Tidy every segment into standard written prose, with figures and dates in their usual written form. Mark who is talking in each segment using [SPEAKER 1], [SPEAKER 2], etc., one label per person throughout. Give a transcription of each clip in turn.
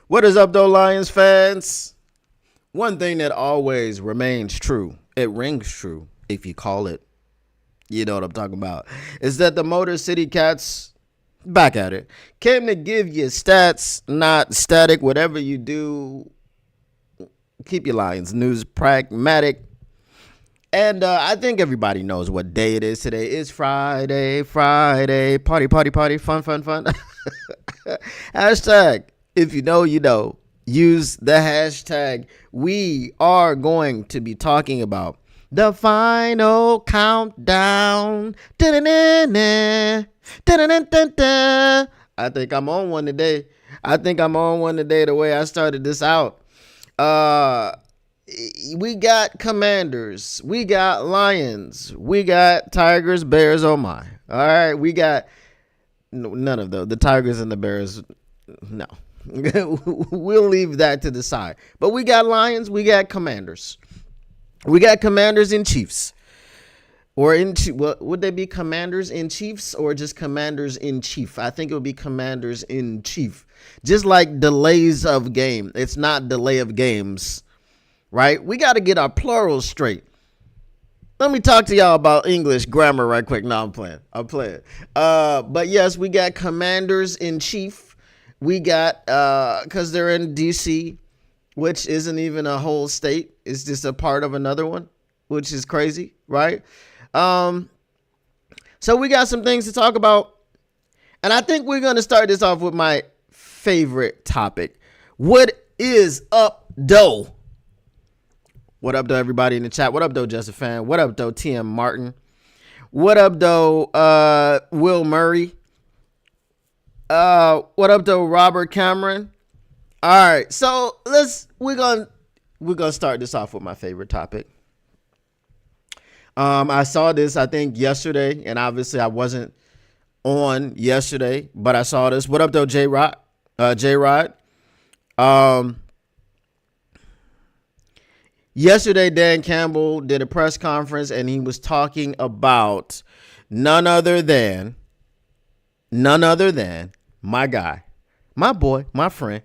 [SPEAKER 1] What is up, though, Lions fans? One thing that always remains true, it rings true if you call it, you know what I'm talking about, is that the Motor City Cats, back at it, came to give you stats, not static. Whatever you do, keep your Lions news pragmatic. And I think everybody knows what day it is today. It's Friday, party, fun. Hashtag, if you know, you know. Use the hashtag. We are going to be talking about the final countdown. I think I'm on one today. The way I started this out. We got Commanders, we got Lions, we got Tigers, Bears. Oh my! All right, we got none of those. The Tigers and the Bears, no. We'll leave that to the side. But we got Lions, we got Commanders, we got Commanders and Chiefs, or would they be Commanders in Chiefs or just Commanders in Chief? I think it would be Commanders in Chief. Just like delays of game, it's not delay of games. Right? We got to get our plurals straight. Let me talk to y'all about English grammar right quick. No, I'm playing. But yes, we got Commanders in Chief. We got, because they're in D.C., which isn't even a whole state. It's just a part of another one, which is crazy, right? So we got some things to talk about. And I think we're going to start this off with my favorite topic. What is up, though? What up, though, everybody in the chat? What up, though, Just a Fan? What up, though, TM Martin? What up, though, Will Murray? What up, though, Robert Cameron? All right, so we're gonna start this off with my favorite topic. I saw this, I think, yesterday, and obviously I wasn't on yesterday, but I saw this. What up, though, J-Rod? Yesterday, Dan Campbell did a press conference, and he was talking about none other than my guy, my boy, my friend,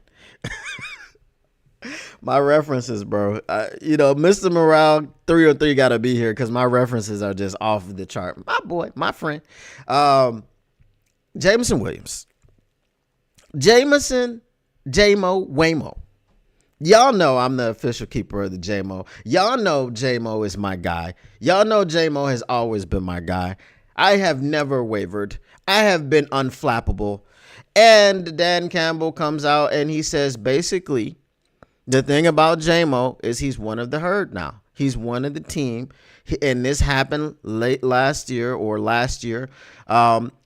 [SPEAKER 1] my references, bro. Mr. Morale 303 got to be here because my references are just off the chart. My boy, my friend, Jameson Williams, J-Mo, Waymo. Y'all know I'm the official keeper of the J-Mo. Y'all know J-Mo is my guy. Y'all know J-Mo has always been my guy. I have never wavered. I have been unflappable. And Dan Campbell comes out and he says, basically, the thing about J-Mo is he's one of the herd now. He's one of the team. And this happened last year.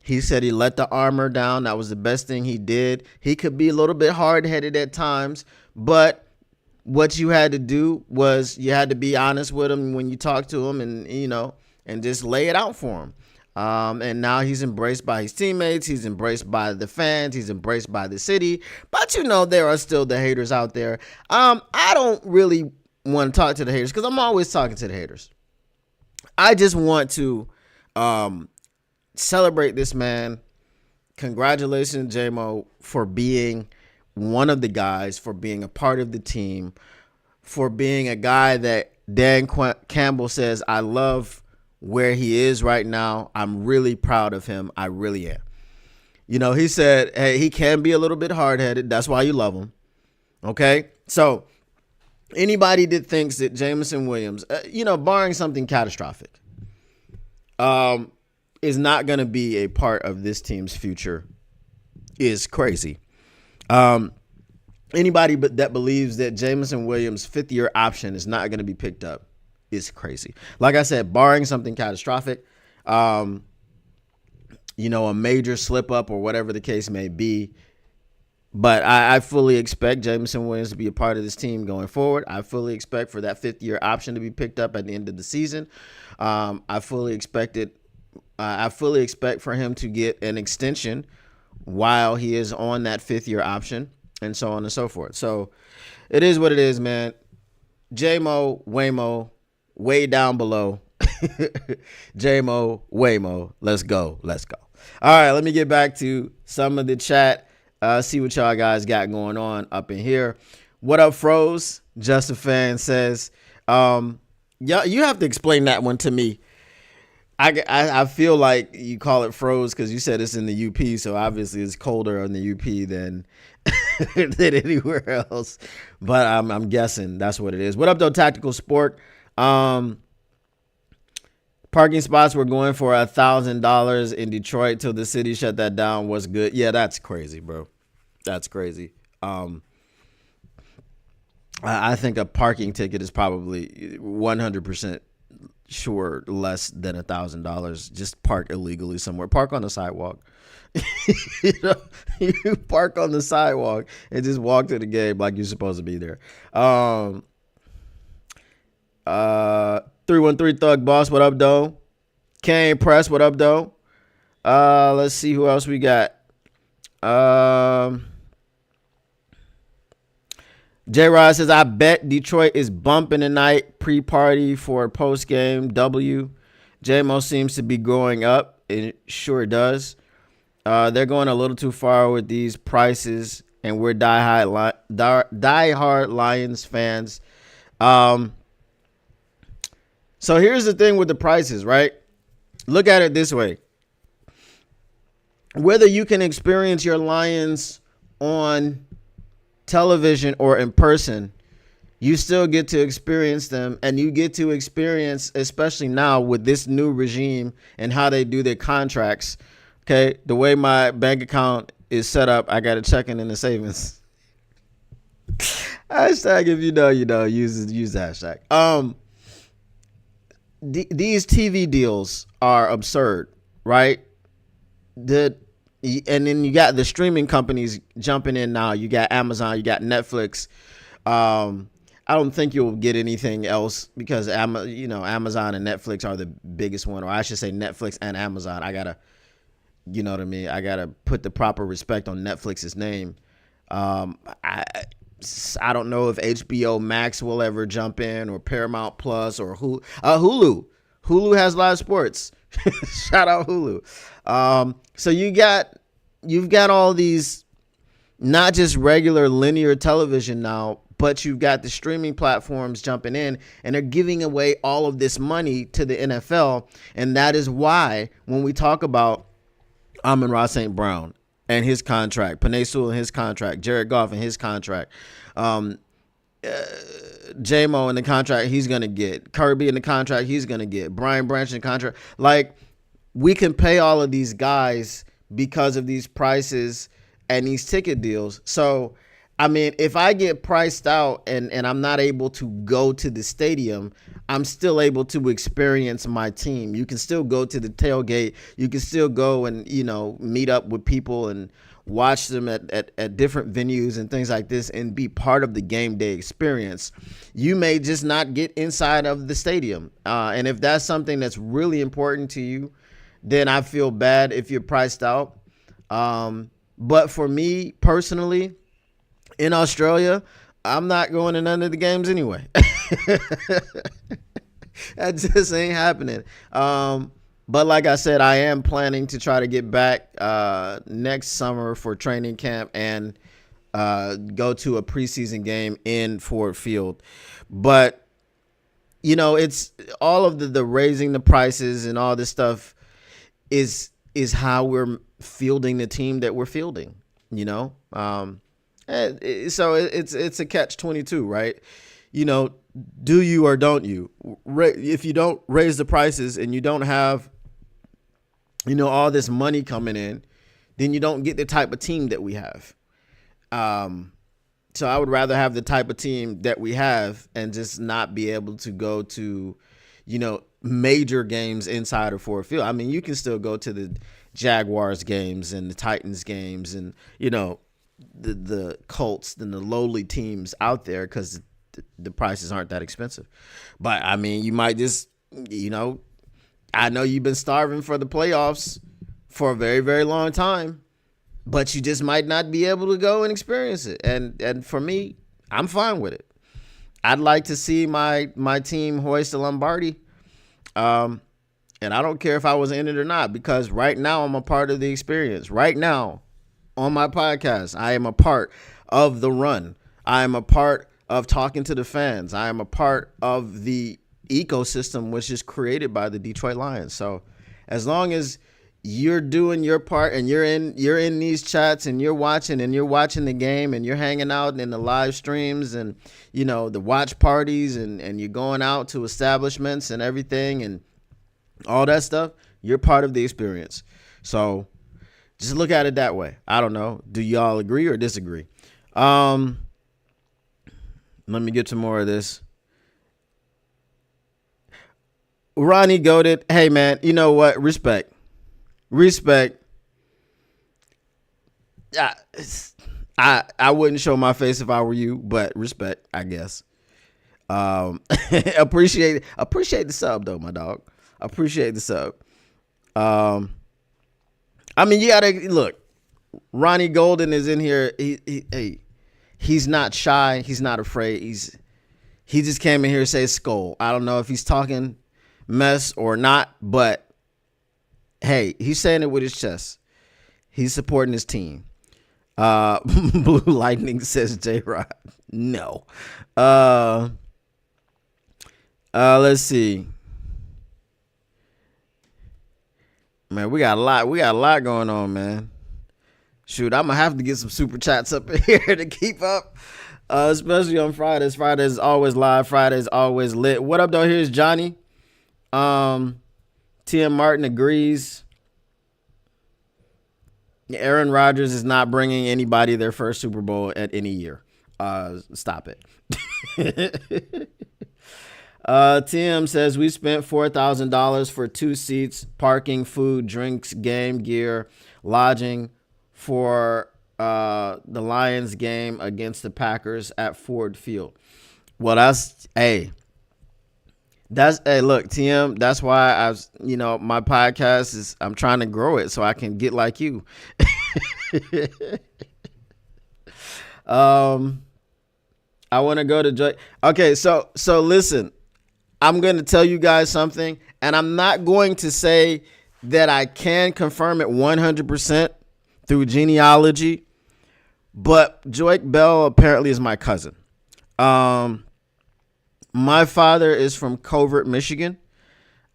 [SPEAKER 1] He said he let the armor down. That was the best thing he did. He could be a little bit hard-headed at times, but what you had to do was you had to be honest with him when you talk to him and just lay it out for him. And now he's embraced by his teammates. He's embraced by the fans. He's embraced by the city. But, there are still the haters out there. I don't really want to talk to the haters because I'm always talking to the haters. I just want to celebrate this man. Congratulations, J-Mo, for being one of the guys, for being a part of the team, for being a guy that Dan Campbell says, I love where he is right now. I'm really proud of him. I really am. He said, hey, he can be a little bit hard-headed. That's why you love him. Okay? So anybody that thinks that Jameson Williams, barring something catastrophic, is not going to be a part of this team's future is crazy. Anybody that believes that Jameson Williams' fifth-year option is not going to be picked up is crazy. Like I said, barring something catastrophic, a major slip-up or whatever the case may be. But I fully expect Jameson Williams to be a part of this team going forward. I fully expect for that fifth-year option to be picked up at the end of the season. I fully expect for him to get an extension while he is on that fifth-year option, and so on and so forth. So it is what it is, man. J-Mo, Waymo, way down below. J-Mo, Waymo. Let's go. All right, let me get back to some of the chat. See what y'all guys got going on up in here. What up, Froze? Just a Fan says, yeah, you have to explain that one to me. I feel like you call it froze because you said it's in the UP, so obviously it's colder in the UP than than anywhere else. But I'm guessing that's what it is. What up, though, Tactical Sport? Parking spots were going for $1,000 in Detroit till the city shut that down. Was good. Yeah, that's crazy, bro. That's crazy. I think a parking ticket is probably 100% sure less than $1,000. Just park illegally somewhere. Park on the sidewalk. You park on the sidewalk and just walk to the game like you're supposed to be there. 313 Thug Boss, what up, though? Kane Press, what up, though? Let's see who else we got. J-Rod says, I bet Detroit is bumping tonight pre-party for a post-game W. J-Mo seems to be growing up. It sure does. They're going a little too far with these prices, and we're diehard Lions fans. So here's the thing with the prices, right? Look at it this way. Whether you can experience your Lions on television or in person, you still get to experience them, and you get to experience, especially now with this new regime and how they do their contracts. Okay, the way my bank account is set up, I got a checking and a savings. Hashtag if you know, use the hashtag. These TV deals are absurd, right? And then you got the streaming companies jumping in now. You got Amazon, you got Netflix. I don't think you'll get anything else because Amazon and Netflix are the biggest one, or I should say Netflix and Amazon. I gotta put the proper respect on Netflix's name. I don't know if HBO Max will ever jump in, or Paramount Plus, or Hulu. Hulu has live sports. Shout out Hulu. So you've got all these, not just regular linear television now, but you've got the streaming platforms jumping in, and they're giving away all of this money to the NFL. And that is why when we talk about Amon-Ra St. Brown and his contract, Penei Sewell and his contract, Jared Goff and his contract, J-Mo in the contract he's going to get, Kirby in the contract he's going to get, Brian Branch in the contract. Like, we can pay all of these guys because of these prices and these ticket deals. So, I mean, if I get priced out and I'm not able to go to the stadium, I'm still able to experience my team. You can still go to the tailgate. You can still go and, meet up with people and watch them at different venues and things like this and be part of the game day experience. You may just not get inside of the stadium. And if that's something that's really important to you, then I feel bad if you're priced out. But for me personally, in Australia, I'm not going to none of the games anyway. That just ain't happening. But like I said, I am planning to try to get back next summer for training camp and go to a preseason game in Ford Field. But, it's all of the raising the prices and all this stuff is how we're fielding the team that we're fielding, so it's a catch-22, right? Do you or don't you? If you don't raise the prices and you don't have, all this money coming in, then you don't get the type of team that we have. So I would rather have the type of team that we have and just not be able to go to, major games inside of Ford Field. I mean, you can still go to the Jaguars games and the Titans games and, the Colts and the lowly teams out there because the prices aren't that expensive. But, I mean, you might just, I know you've been starving for the playoffs for a very, very long time, but you just might not be able to go and experience it. And for me, I'm fine with it. I'd like to see my team hoist a Lombardi. And I don't care if I was in it or not, because right now I'm a part of the experience. Right now, on my podcast. I am a part of the run. I am a part of talking to the fans. I am a part of the ecosystem which is created by the Detroit Lions. So as long as you're doing your part and you're in these chats and you're watching the game and you're hanging out in the live streams and the watch parties and you're going out to establishments and everything and all that stuff, you're part of the experience. So just look at it that way. I don't know. Do y'all agree or disagree? Let me get to more of this. Ronnie goated. Hey man, you know what? Respect. I wouldn't show my face if I were you, but respect, I guess. Appreciate the sub though, my dog. Appreciate the sub. I mean, you gotta look. Ronnie Golden is in here. He's not shy. He's not afraid. He just came in here to say skull. I don't know if he's talking mess or not, but hey, he's saying it with his chest. He's supporting his team. Blue Lightning says J-Rod. No. Let's see. Man, we got a lot going on, man. Shoot, I'm gonna have to get some super chats up in here to keep up. Especially on Fridays. Fridays is always live. Fridays always lit. What up, though? Here's Johnny. TM Martin agrees. Aaron Rodgers is not bringing anybody their first Super Bowl at any year. Stop it. TM says we spent $4,000 for 2 seats, parking, food, drinks, game gear, lodging for the Lions game against the Packers at Ford Field. Well, look, TM, that's why my podcast is, I'm trying to grow it so I can get like you. I want to go to Joy. Okay, so listen, I'm going to tell you guys something, and I'm not going to say that I can confirm it 100% through genealogy, but Joique Bell apparently is my cousin. My father is from Covert, Michigan,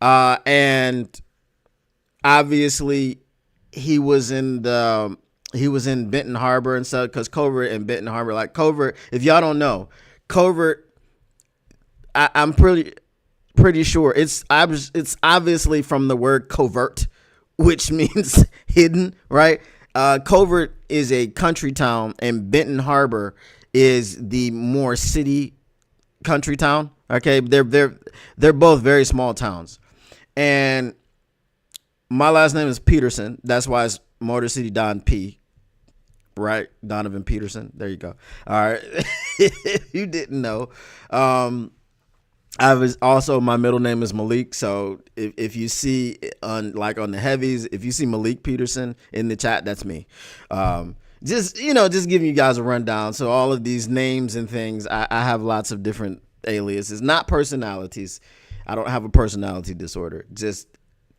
[SPEAKER 1] and obviously he was in Benton Harbor and stuff, because Covert and Benton Harbor, like Covert, if y'all don't know, Covert, I'm pretty sure it's obviously from the word covert, which means hidden, right? Covert is a country town, and Benton Harbor is the more city country town. Okay, they're both very small towns, and my last name is Peterson. That's why it's Motor City Don P. Right, Donovan Peterson. There you go. All right, you didn't know. I was also, my middle name is Malik. So if you see on the heavies, if you see Malik Peterson in the chat, that's me. Just giving you guys a rundown. So all of these names and things, I have lots of different aliases, not personalities. I don't have a personality disorder, just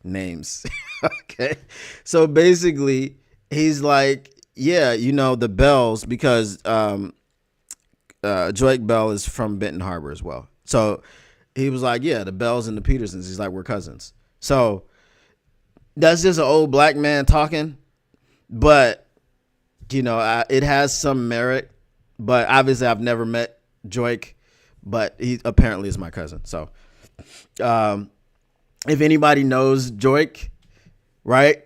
[SPEAKER 1] names. Okay. So basically he's like, yeah, the Bells, because Joique Bell is from Benton Harbor as well. So he was like, yeah, the Bells and the Petersons. He's like, we're cousins. So that's just an old black man talking. But, it has some merit. But obviously I've never met Joique, but he apparently is my cousin. So if anybody knows Joique, right,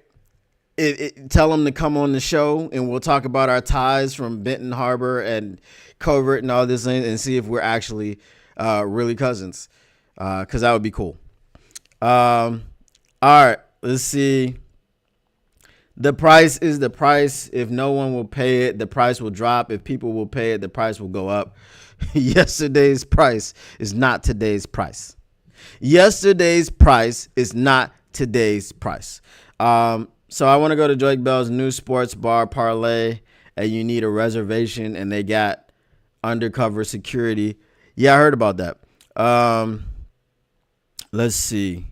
[SPEAKER 1] tell him to come on the show and we'll talk about our ties from Benton Harbor and Covert and all this and see if we're actually really cousins, because that would be cool. All right, let's see. The price is the price. If no one will pay it, the price will drop. If people will pay it, the price will go up. Yesterday's price is not today's price. Yesterday's price is not today's price. So I want to go to Joique Bell's new sports bar parlay, and you need a reservation, and they got undercover security. Yeah, I heard about that. Let's see.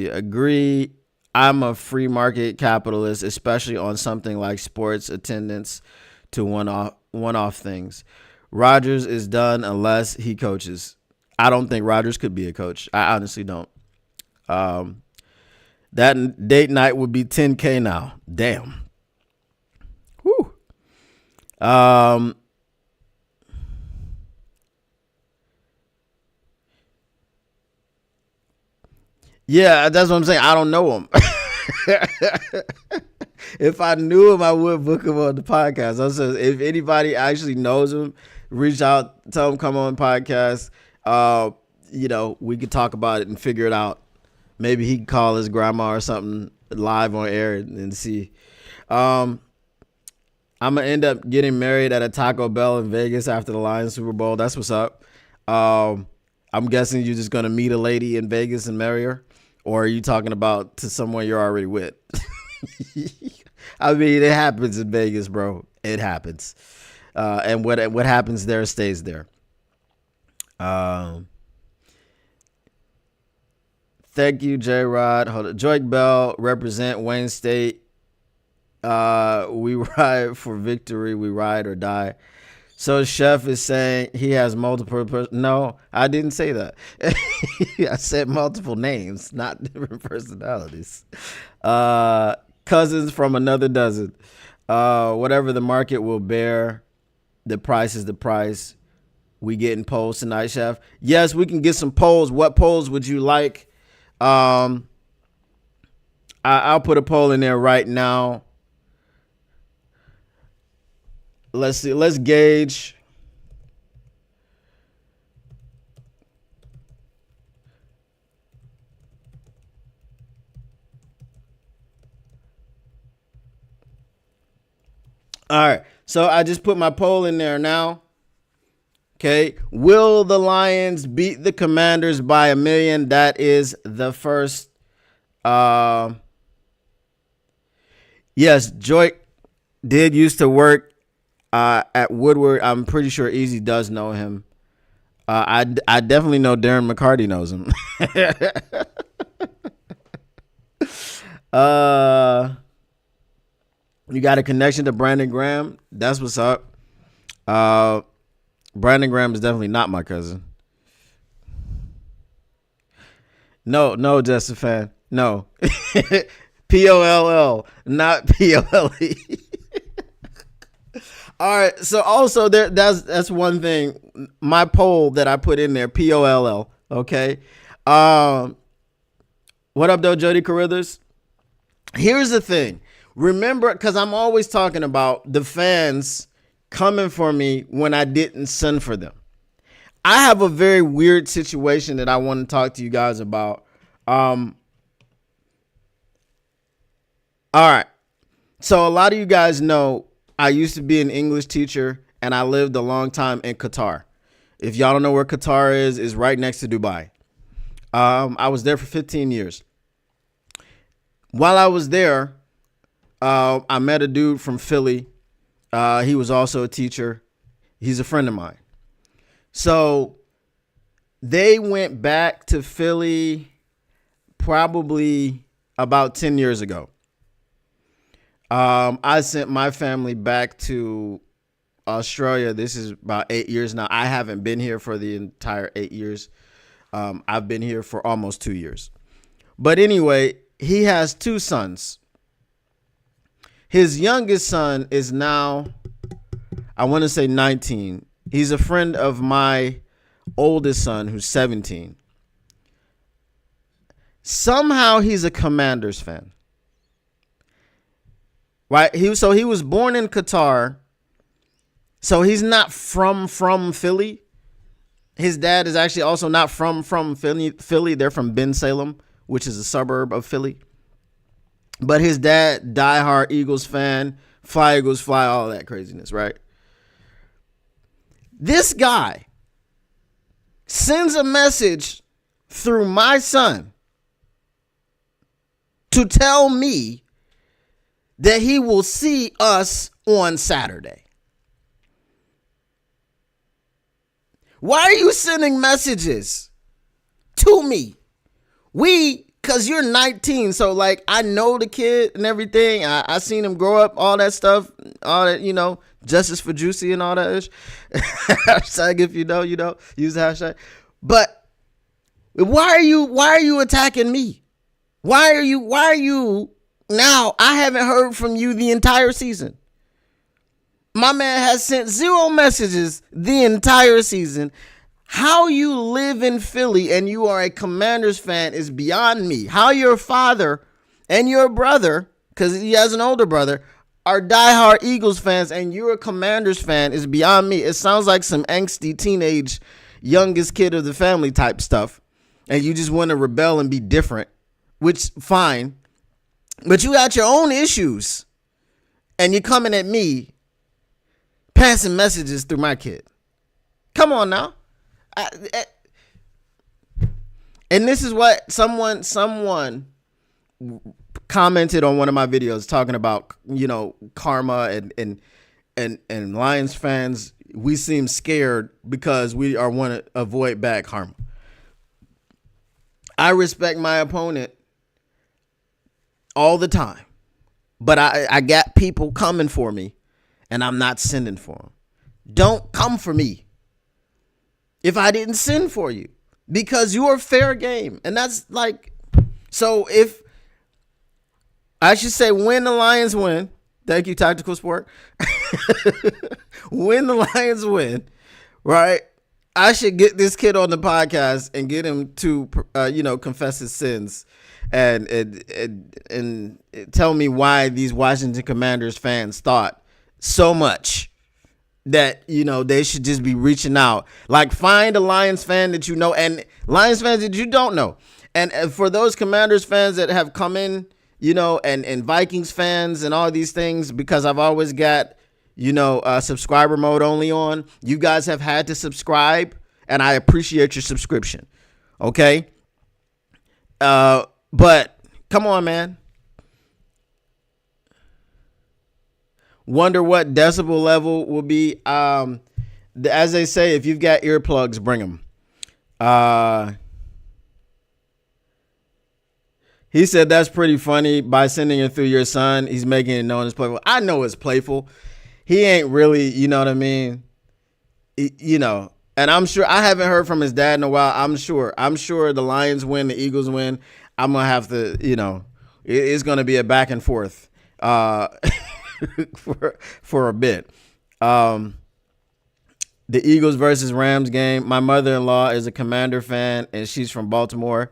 [SPEAKER 1] Agree. I'm a free market capitalist, especially on something like sports attendance to one-off things. Rodgers is done unless he coaches. I don't think Rodgers could be a coach. I honestly don't. That date night would be $10K now. Damn. Whew. Yeah, that's what I'm saying. I don't know him. If I knew him, I would book him on the podcast. Also, if anybody actually knows him, reach out, tell him come on the podcast. We could talk about it and figure it out. Maybe he can call his grandma or something live on air and see. I'm gonna end up getting married at a Taco Bell in Vegas after the Lions Super Bowl. That's what's up. I'm guessing you're just gonna meet a lady in Vegas and marry her, or are you talking about to someone you're already with? I mean, it happens in Vegas, bro. It happens, and what happens there stays there. Thank you, J-Rod. Hold on. Joy Bell, represent Wayne State. We ride for victory. We ride or die. So Chef is saying he has multiple. No, I didn't say that. I said multiple names, not different personalities. Cousins from another dozen. Whatever the market will bear, the price is the price. We getting polls tonight, Chef? Yes, we can get some polls. What polls would you like? I'll put a poll in there right now. Let's see. Let's gauge. All right. So I just put my poll in there now. Okay. Will the Lions beat the Commanders by 1 million? That is the first. Yes, Joy did used to work at Woodward. I'm pretty sure Easy does know him. I definitely know Darren McCarty knows him. You got a connection to Brandon Graham? That's what's up. Brandon Graham is definitely not my cousin. No, Justin fan. No. Poll, not Pole. All right. So also that's one thing. My poll that I put in there, Poll. Okay. What up, though, Jody Carruthers? Here's the thing. Remember, because I'm always talking about the fans coming for me when I didn't send for them. I have a very weird situation that I want to talk to you guys about. All right. So a lot of you guys know I used to be an English teacher and I lived a long time in Qatar. If y'all don't know where Qatar is right next to Dubai. I was there for 15 years. While I was there, I met a dude from Philly. He was also a teacher. He's a friend of mine. So they went back to Philly probably about 10 years ago. I sent my family back to Australia. This is about 8 years now. I haven't been here for the entire 8 years. I've been here for almost 2 years. But anyway, he has 2 sons. His youngest son is now, I want to say 19. He's a friend of my oldest son who's 17. Somehow he's a Commanders fan. Right? He was born in Qatar. So he's not from Philly. His dad is actually also not from Philly. They're from Ben Salem, which is a suburb of Philly. But his dad, diehard Eagles fan, fly Eagles fly, all that craziness, right? This guy sends a message through my son to tell me that he will see us on Saturday. Why are you sending messages to me? We Cause you're 19, so like I know the kid and everything. I seen him grow up, all that stuff, all that, justice for Juicy and all that ish. Hashtag if you know, use the hashtag. But why are you attacking me? Why are you now? I haven't heard from you the entire season. My man has sent 0 messages the entire season. How you live in Philly and you are a Commanders fan is beyond me. How your father and your brother, because he has an older brother, are diehard Eagles fans and you're a Commanders fan is beyond me. It sounds like some angsty teenage youngest kid of the family type stuff. And you just want to rebel and be different, which fine. But you got your own issues and you're coming at me passing messages through my kid. Come on now. And this is what someone commented on one of my videos talking about, karma and Lions fans. We seem scared because we want to avoid bad karma. I respect my opponent all the time, but I got people coming for me and I'm not sending for them. Don't come for me if I didn't send for you, because you're fair game. And that's like, so if I should say when the Lions win, thank you, Tactical Sport. When the Lions win, right, I should get this kid on the podcast and get him to, confess his sins and tell me why these Washington Commanders fans thought so much that, they should just be reaching out. Like, find a Lions fan that you know and Lions fans that you don't know. And for those Commanders fans that have come in, and Vikings fans and all these things, because I've always got, subscriber mode only on. You guys have had to subscribe, and I appreciate your subscription. Okay? But come on, man. Wonder what decibel level will be. As they say, if you've got earplugs, bring them. He said that's pretty funny. By sending it through your son, he's making it known as playful. I know it's playful. He ain't really, you know what I mean? And I'm sure, I haven't heard from his dad in a while. I'm sure the Lions win, the Eagles win. I'm going to have to, it's going to be a back and forth. For a bit. The Eagles versus Rams game. My mother-in-law is a Commander fan and she's from Baltimore.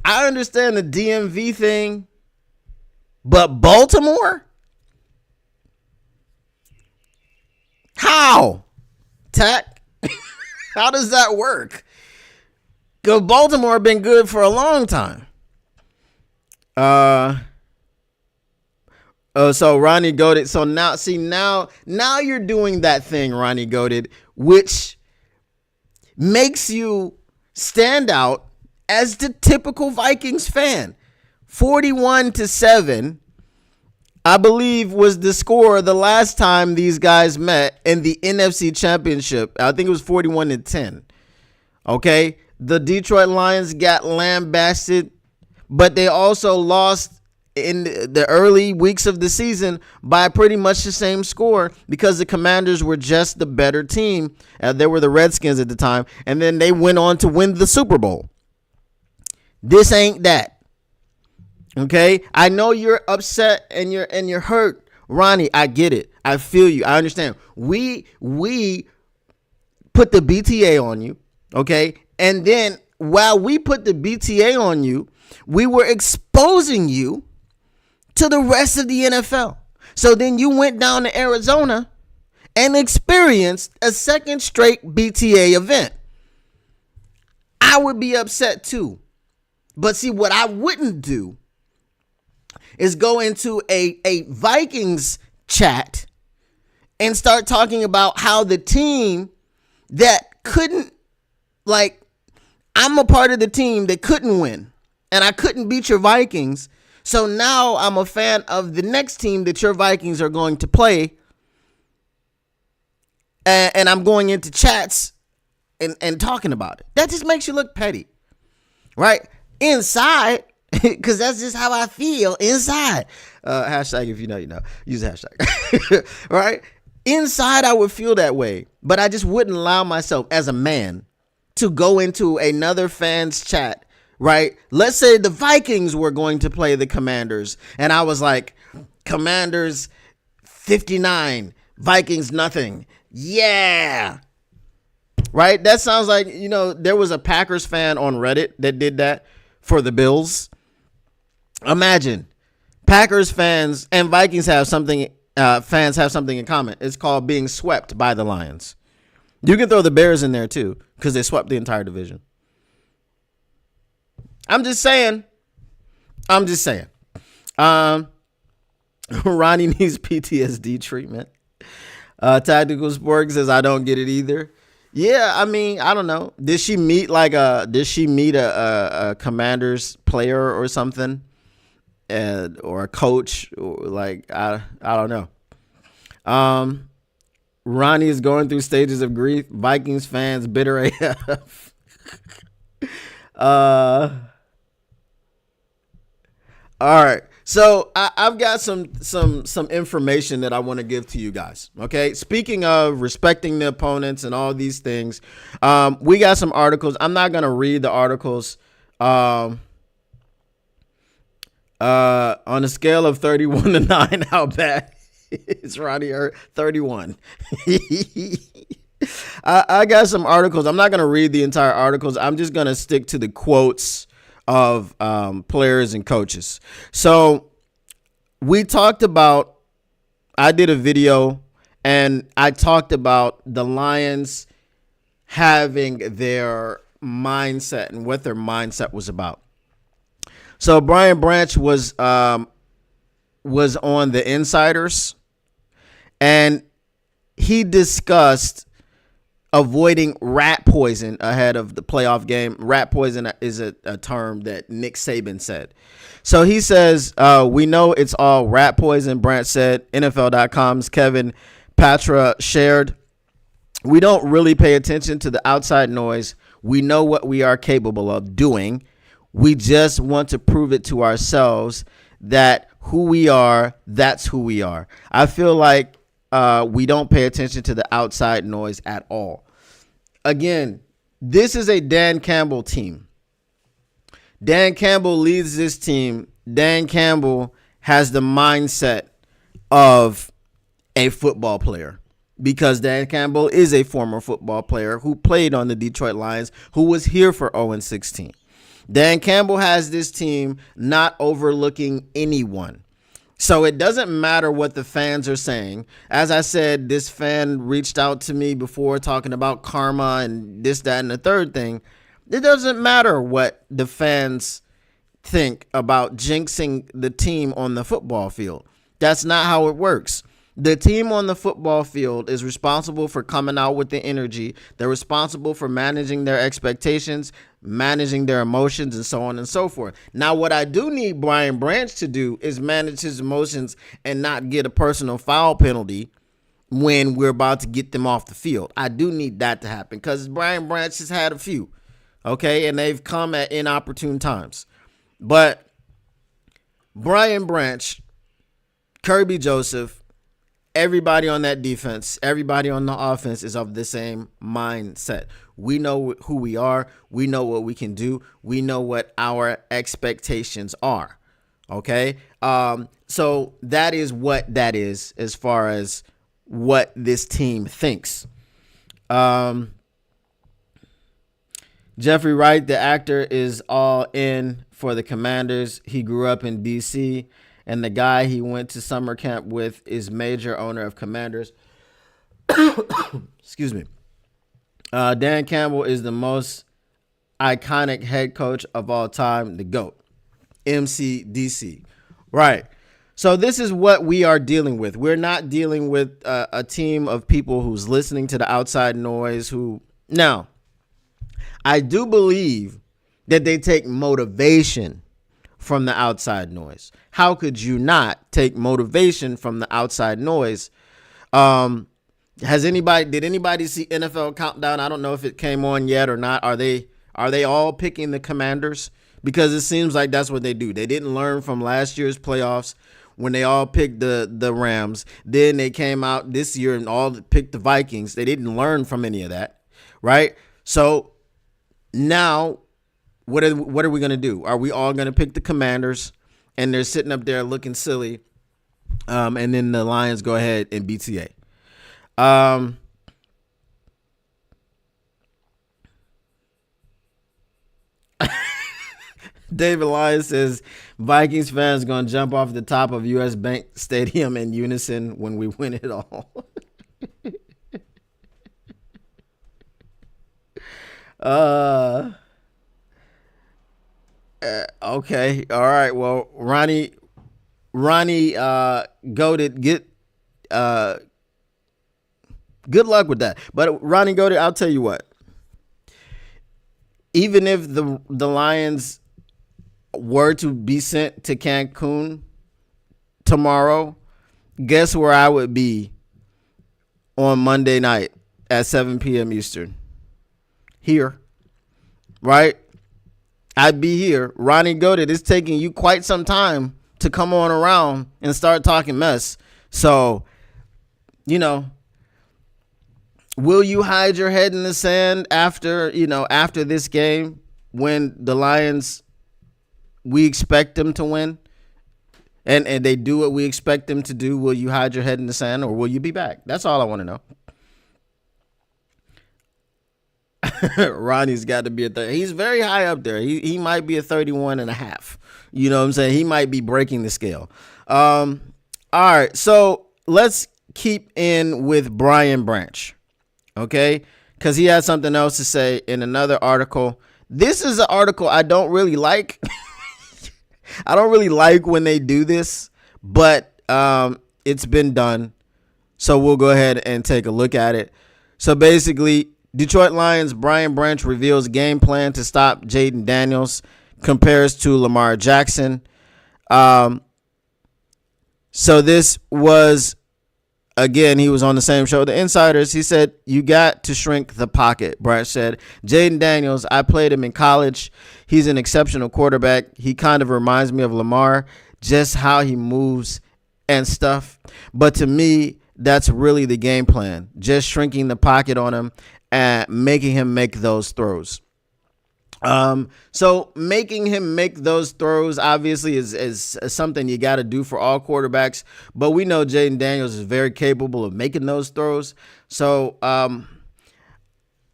[SPEAKER 1] I understand the DMV thing, but Baltimore? How? Tack? How does that work? Because Baltimore been good for a long time. So Ronnie Goated. So now you're doing that thing, Ronnie Goated, which makes you stand out as the typical Vikings fan. 41-7, I believe, was the score the last time these guys met in the NFC Championship. I think it was 41-10. Okay, the Detroit Lions got lambasted, but they also lost in the early weeks of the season by pretty much the same score because the Commanders were just the better team. They were the Redskins at the time, and then they went on to win the Super Bowl. This ain't that. Okay, I know you're upset and you're hurt, Ronnie. I get it. I feel you. I understand. We put the BTA on you, okay, and then while we put the BTA on you, we were exposing you to the rest of the NFL. So then you went down to Arizona and experienced a second straight BTA event. I would be upset too. But see, what I wouldn't do is go into a Vikings chat and start talking about how the team that couldn't, like, I'm a part of the team that couldn't win and I couldn't beat your Vikings. So now I'm a fan of the next team that your Vikings are going to play. And I'm going into chats and talking about it. That just makes you look petty, right? inside, because that's just how I feel inside. Hashtag if you know, you know. Use the hashtag. Right? Inside, I would feel that way, but I just wouldn't allow myself as a man to go into another fan's chat, right? Let's say the Vikings were going to play the Commanders, and I was like, Commanders 59, Vikings nothing. Yeah. Right? That sounds like, you know, there was a Packers fan on Reddit that did that for the Bills. Imagine Packers fans and Vikings have something, fans have something in common. It's called being swept by the Lions. You can throw the Bears in there too, because they swept the entire division. I'm just saying. Ronnie needs PTSD treatment. Tactical Spork says, I don't get it either. Yeah, I mean, I don't know. Did she meet a Commanders player or something? Or a coach? Or like, I don't know. Ronnie is going through stages of grief. Vikings fans bitter AF. All right. So I've got some information that I want to give to you guys. Okay. Speaking of respecting the opponents and all these things, we got some articles. I'm not going to read the articles. On a scale of 31 to 9, how bad is Ronnie Hurt? 31. I got some articles. I'm not going to read the entire articles. I'm just going to stick to the quotes of players and coaches. So we talked about, I did a video and I talked about the Lions having their mindset and what their mindset was about. So Brian Branch was on the Insiders, and he discussed avoiding rat poison ahead of the playoff game. Rat poison is a term that Nick Saban said. So he says, we know it's all rat poison, Branch said. NFL.com's Kevin Patra shared. We don't really pay attention to the outside noise. We know what we are capable of doing. We just want to prove it to ourselves that who we are, that's who we are. I feel like we don't pay attention to the outside noise at all. Again, this is a Dan Campbell team. Dan Campbell leads this team. Dan Campbell has the mindset of a football player, because Dan Campbell is a former football player who played on the Detroit Lions, who was here for 0-16. Dan Campbell has this team not overlooking anyone. So it doesn't matter what the fans are saying. As I said, this fan reached out to me before talking about karma and this, that, and the third thing. It doesn't matter what the fans think about jinxing the team on the football field. That's not how it works. The team on the football field is responsible for coming out with the energy. They're responsible for managing their expectations, managing their emotions, and so on and so forth. Now, what I do need Brian Branch to do is manage his emotions and not get a personal foul penalty when we're about to get them off the field. I do need that to happen, because Brian Branch has had a few, okay, and they've come at inopportune times. But Brian Branch, Kirby Joseph, everybody on that defense, everybody on the offense is of the same mindset. We know who we are. We know what we can do. We know what our expectations are. Okay? So that is what that is as far as what this team thinks. Jeffrey Wright, the actor, is all in for the Commanders. He grew up in D.C., and the guy he went to summer camp with is major owner of Commanders. Excuse me. Dan Campbell is the most iconic head coach of all time, the GOAT. MCDC. Right. So this is what we are dealing with. We're not dealing with a team of people who's listening to the outside noise. Now, I do believe that they take motivation from the outside noise. How could you not take motivation from the outside noise? Did anybody see NFL Countdown? I don't know if it came on yet or not. Are they all picking the Commanders? because it seems like that's what they do. They didn't learn from last year's playoffs when they all picked the Rams. Then they came out this year and all picked the Vikings. They didn't learn from any of that, right? So now what are we going to do? Are we all going to pick the Commanders and they're sitting up there looking silly, and then the Lions go ahead and beat CA? David Lyons says Vikings fans going to jump off the top of US Bank Stadium in unison when we win it all. Okay. All right. Well, Ronnie Goated, good luck with that. But Ronnie Goated, I'll tell you what. Even if the Lions were to be sent to Cancun tomorrow, guess where I would be on Monday night at 7 p.m. Eastern? Here. Right? I'd be here. Ronnie Goated, it's taking you quite some time to come on around and start talking mess. So, will you hide your head in the sand after this game when the Lions, we expect them to win and they do what we expect them to do? Will you hide your head in the sand or will you be back? That's all I want to know. Ronnie's got to be a 30. He's very high up there. He might be a 31 and a half. You know what I'm saying? He might be breaking the scale. All right. So let's keep in with Brian Branch. Okay. Because he has something else to say in another article. This is an article I don't really like. I don't really like when they do this, but it's been done. So we'll go ahead and take a look at it. So basically, Detroit Lions Brian Branch reveals game plan to stop Jaden Daniels, compares to Lamar Jackson. So this was, again, he was on the same show, The Insiders. He said, you got to shrink the pocket. Branch said, Jaden Daniels, I played him in college. He's an exceptional quarterback. He kind of reminds me of Lamar, just how he moves and stuff. But to me, that's really the game plan, just shrinking the pocket on him and making him make those throws. So making him make those throws obviously is something you got to do for all quarterbacks, but we know Jaden Daniels is very capable of making those throws. So,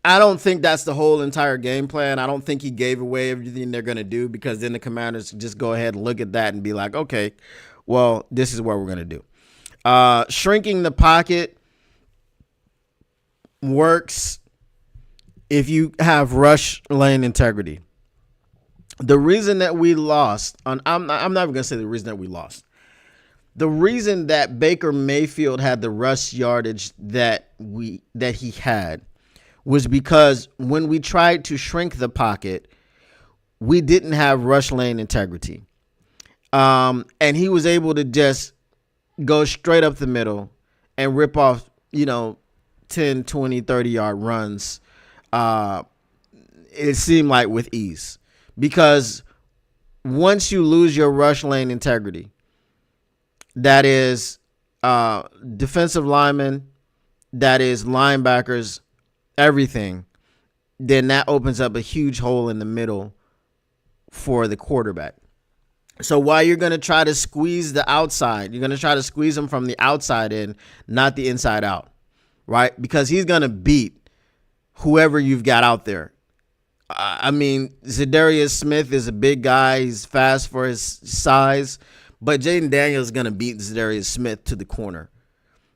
[SPEAKER 1] I don't think that's the whole entire game plan. I don't think he gave away everything they're going to do, because then the Commanders just go ahead and look at that and be like, okay, well, this is what we're going to do. Shrinking the pocket works if you have rush lane integrity. The reason that we lost, I'm not even going to say the reason that we lost. The reason that Baker Mayfield had the rush yardage that he had was because when we tried to shrink the pocket, we didn't have rush lane integrity. And he was able to just go straight up the middle and rip off, 10, 20, 30-yard runs. It seemed like with ease, because once you lose your rush lane integrity, that is defensive linemen, that is linebackers, everything, then that opens up a huge hole in the middle for the quarterback. So while you're going to try to squeeze the outside, you're going to try to squeeze them from the outside in, not the inside out, right? Because he's going to beat whoever you've got out there. I mean, Zadarius Smith is a big guy. He's fast for his size. But Jaden Daniels is going to beat Zadarius Smith to the corner,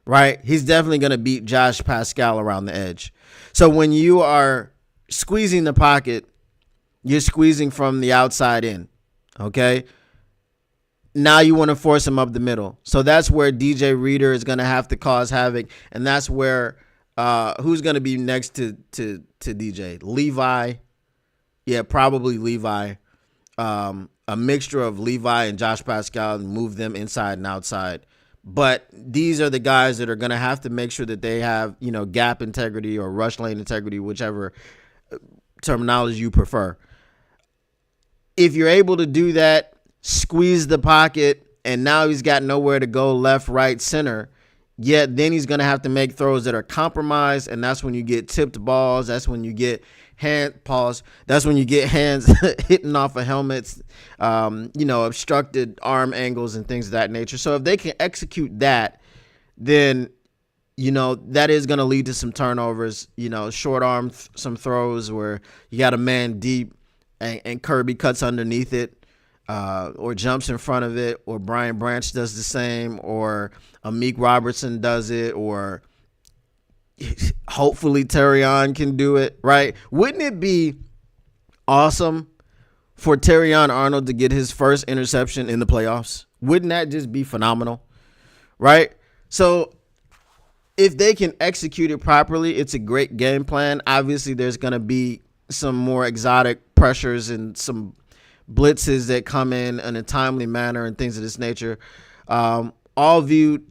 [SPEAKER 1] right? He's definitely going to beat Josh Pascal around the edge. So when you are squeezing the pocket, you're squeezing from the outside in, okay? Now you want to force him up the middle. So that's where DJ Reader is going to have to cause havoc. And that's where who's going to be next to DJ? Levi. Yeah, probably Levi. A mixture of Levi and Josh Pascal, and move them inside and outside. But these are the guys that are going to have to make sure that they have, gap integrity or rush lane integrity, whichever terminology you prefer. if you're able to do that, squeeze the pocket, and now he's got nowhere to go left, right, center. Yet then he's going to have to make throws that are compromised, and that's when you get tipped balls. That's when you get That's when you get hands hitting off of helmets, obstructed arm angles and things of that nature. So if they can execute that, then that is going to lead to some turnovers. Short arm some throws where you got a man deep and Kirby cuts underneath it. Or jumps in front of it, or Brian Branch does the same, or Amik Robertson does it, or hopefully Terrion can do it, right? Wouldn't it be awesome for Terrion Arnold to get his first interception in the playoffs? Wouldn't that just be phenomenal, right? So if they can execute it properly, it's a great game plan. Obviously, there's going to be some more exotic pressures and some blitzes that come in a timely manner and things of this nature, all viewed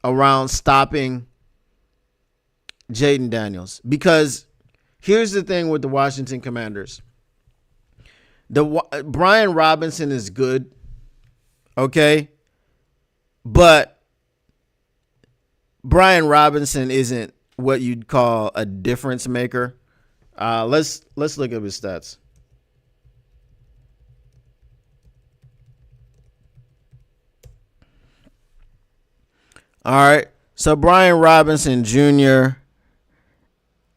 [SPEAKER 1] around stopping Jaden Daniels. Because here's the thing with the Washington Commanders. Brian Robinson is good, okay? But Brian Robinson isn't what you'd call a difference maker. Let's look at his stats. All right. So Brian Robinson Jr.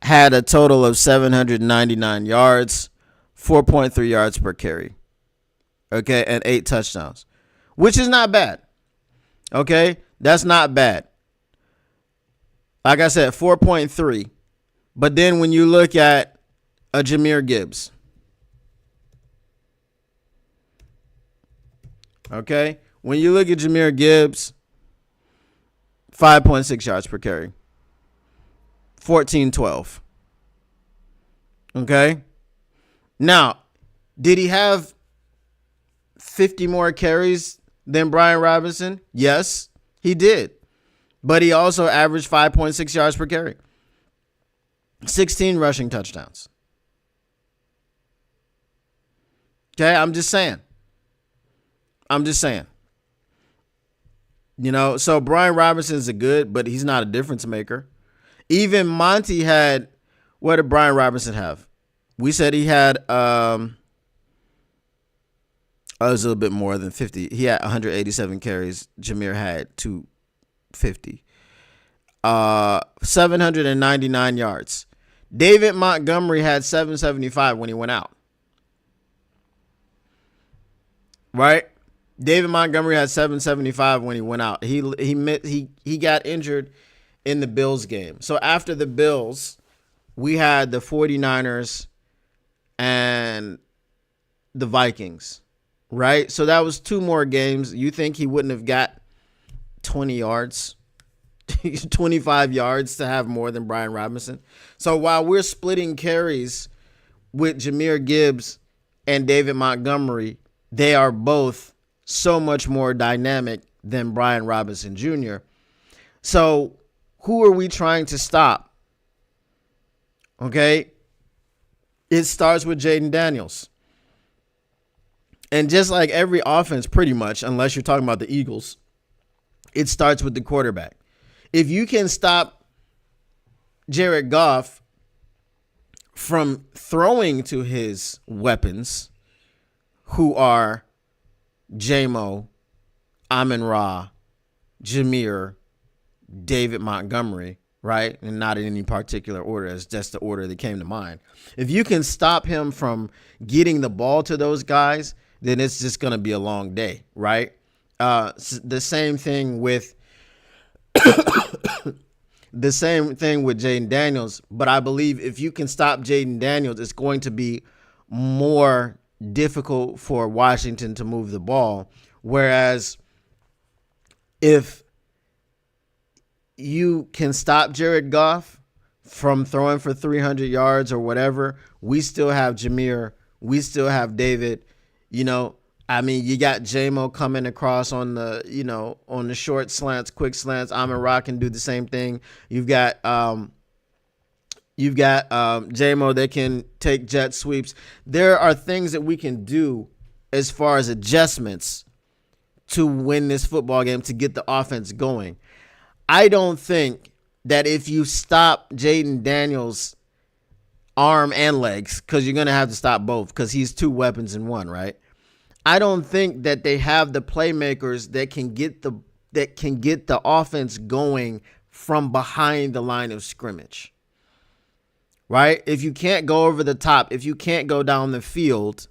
[SPEAKER 1] had a total of 799 yards, 4.3 yards per carry. Okay. And 8 touchdowns, which is not bad. Okay. That's not bad. Like I said, 4.3. But then when you look at a Jahmyr Gibbs. Okay. When you look at Jahmyr Gibbs, 5.6 yards per carry. 14-12. Okay. Now, did he have 50 more carries than Brian Robinson? Yes, he did. But he also averaged 5.6 yards per carry. 16 rushing touchdowns. Okay, I'm just saying. So Brian Robinson is but he's not a difference maker. Even Monty had, what did Brian Robinson have? We said he had, it was a little bit more than 50. He had 187 carries. Jahmyr had 250. 799 yards. David Montgomery had 775 when he went out. Right? David Montgomery had 775 when he went out. He got injured in the Bills game. So after the Bills, we had the 49ers and the Vikings, right? So that was 2 more games. You think he wouldn't have got 20 yards, 25 yards to have more than Brian Robinson? So while we're splitting carries with Jahmyr Gibbs and David Montgomery, they are both so much more dynamic than Brian Robinson Jr. So who are we trying to stop? Okay. It starts with Jaden Daniels. And just like every offense, pretty much, unless you're talking about the Eagles, it starts with the quarterback. If you can stop Jared Goff from throwing to his weapons, who are J-Mo, Amon-Ra, Jahmyr, David Montgomery, right? And not in any particular order. It's just the order that came to mind. If you can stop him from getting the ball to those guys, then it's just going to be a long day, right? The same thing with Jaden Daniels. But I believe if you can stop Jaden Daniels, it's going to be more difficult for Washington to move the ball. Whereas if you can stop Jared Goff from throwing for 300 yards or whatever, we still have Jahmyr, we still have David. You got J-Mo coming across on the short slants, quick slants. Amon-Ra can do the same thing. You've got You've got JMO that can take jet sweeps. There are things that we can do as far as adjustments to win this football game, to get the offense going. I don't think that if you stop Jaden Daniels' arm and legs, because you're going to have to stop both because he's two weapons in one, right? I don't think that they have the playmakers that can get the offense going from behind the line of scrimmage, right? If you can't go over the top, if you can't go down the field,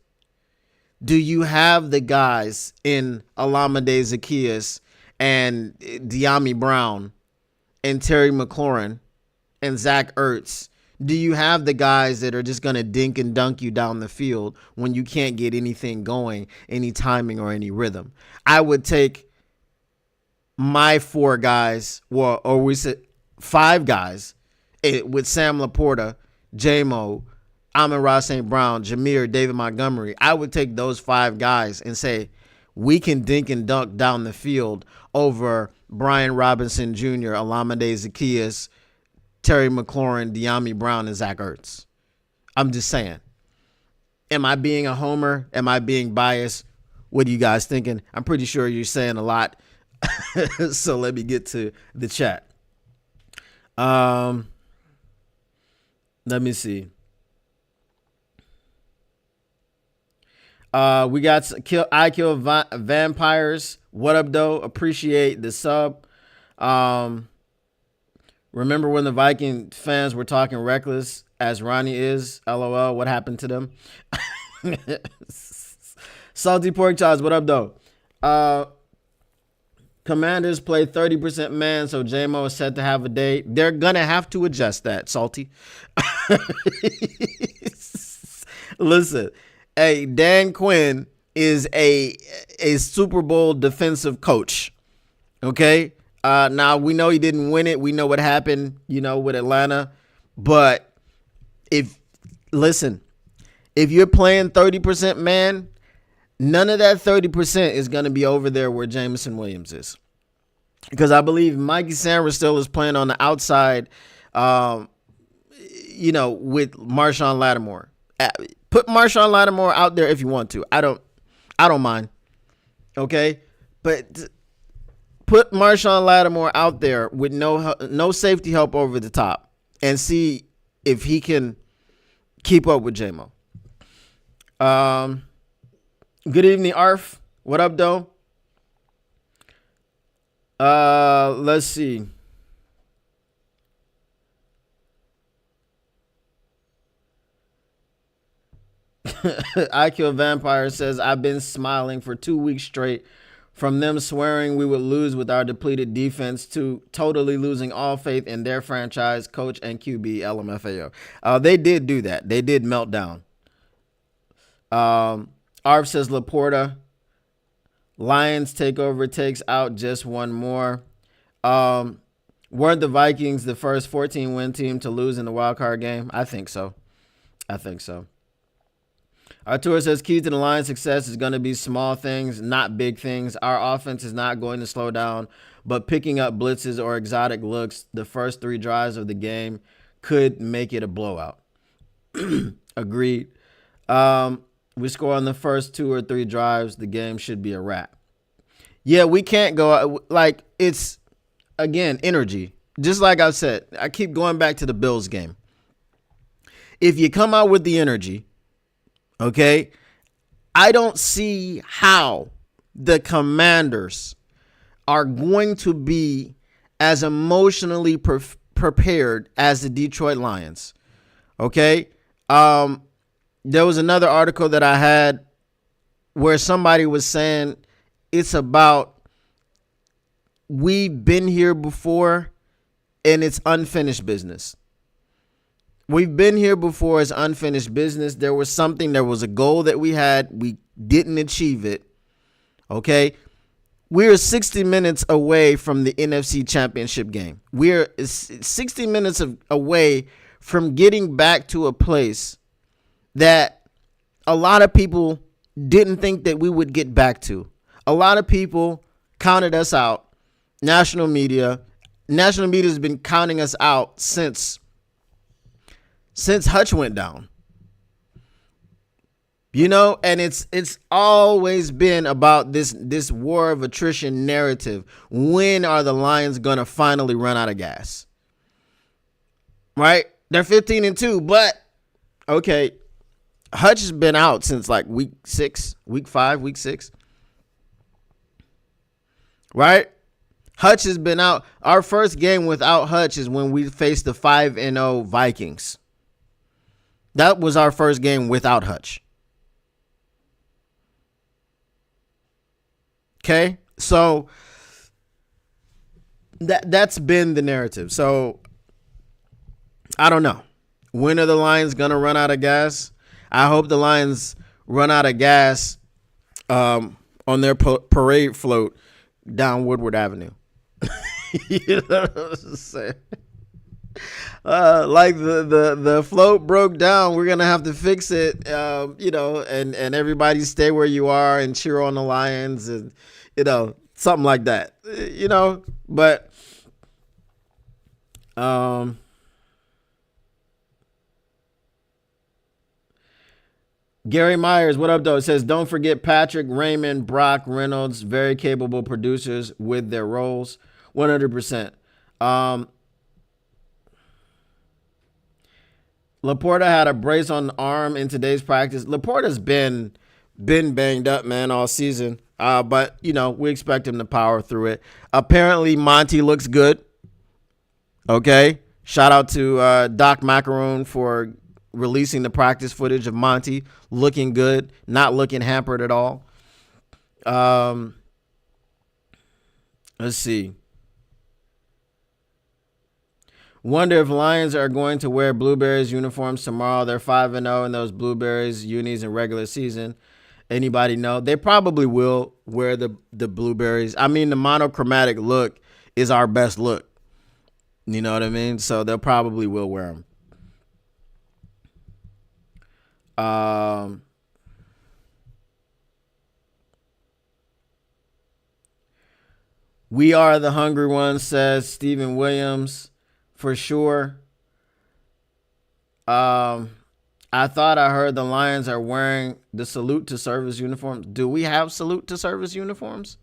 [SPEAKER 1] do you have the guys in Olamide Zaccheaus and Dyami Brown and Terry McLaurin and Zach Ertz? Do you have the guys that are just going to dink and dunk you down the field when you can't get anything going, any timing or any rhythm? I would take my four guys, or we said five guys, with Sam LaPorta, J-Mo, Amon-Ra St. Brown, Jameer, David Montgomery. I would take those five guys and say, we can dink and dunk down the field over Brian Robinson Jr., Olamide Zaccheaus, Terry McLaurin, Dyami Brown, and Zach Ertz. I'm just saying. Am I being a homer? Am I being biased? What are you guys thinking? I'm pretty sure you're saying a lot. So let me get to the chat. Let me see. We got I Kill Vampires. What up, though? Appreciate the sub. Remember when the Viking fans were talking reckless as Ronnie is? LOL. What happened to them? Salty Pork Chops. What up, though? Commanders play 30% man, so JMO is set to have a day. They're going to have to adjust that, Salty. Listen, hey, Dan Quinn is a Super Bowl defensive coach, okay? Now, we know he didn't win it. We know what happened, with Atlanta. But if you're playing 30% man, none of that 30% is going to be over there where Jameson Williams is. Because I believe Mikey Sanders still is playing on the outside, with Marshawn Lattimore. Put Marshawn Lattimore out there if you want to. I don't mind. Okay? But put Marshawn Lattimore out there with no safety help over the top and see if he can keep up with J-Mo. Good evening, Arf. What up, though? Let's see. I Kill Vampire says, I've been smiling for 2 weeks straight, from them swearing we would lose with our depleted defense to totally losing all faith in their franchise, coach, and QB, LMFAO. They did do that. They did melt down. Arv says, LaPorta, Lions takeover takes out just one more. Weren't the Vikings the first 14-win team to lose in the wild card game? I think so. Arturo says, key to the Lions' success is going to be small things, not big things. Our offense is not going to slow down, but picking up blitzes or exotic looks the first 3 drives of the game could make it a blowout. Agreed. We score on the first 2 or 3 drives, the game should be a wrap. Yeah, we can't go it's, again, energy. Just like I said, I keep going back to the Bills game. If you come out with the energy, okay, I don't see how the Commanders are going to be as emotionally prepared as the Detroit Lions. Okay? There was another article that I had where somebody was saying it's about we've been here before and it's unfinished business. We've been here before as unfinished business. There was a goal that we had. We didn't achieve it. Okay. We're 60 minutes away from the NFC Championship game. We're 60 minutes away from getting back to a place that a lot of people didn't think that we would get back to. A lot of people counted us out. National media has been counting us out since since Hutch went down. You know, and it's always been about this war of attrition narrative. When are the Lions gonna finally run out of gas? Right? They're 15-2, but okay, Hutch has been out since like week 5, week 6. Right? Hutch has been out. Our first game without Hutch is when we faced the 5-0 Vikings. That was our first game without Hutch. Okay? So that's been the narrative. So I don't know. When are the Lions going to run out of gas? I hope the Lions run out of gas on their parade float down Woodward Avenue. You know what I'm saying? Like the float broke down. We're going to have to fix it, you know, and everybody stay where you are and cheer on the Lions and, you know, something like that, you know, but Gary Myers, what up, though? It says, don't forget Patrick, Raymond, Brock, Reynolds, very capable producers with their roles. 100%. LaPorta had a brace on the arm in today's practice. LaPorta's been banged up, man, all season. But, you know, we expect him to power through it. Apparently, Monty looks good. Okay. Shout out to Doc Macaroon for releasing the practice footage of Monty looking good, not looking hampered at all. Let's see. Wonder if Lions are going to wear Blueberries uniforms tomorrow. They're 5-0 in those Blueberries unis in regular season. Anybody know? They probably will wear the Blueberries. I mean, the monochromatic look is our best look. You know what I mean? So they'll probably will wear them. We are the hungry ones, says Stephen Williams, for sure. I thought I heard the Lions are wearing the salute to service uniforms. Do we have salute to service uniforms?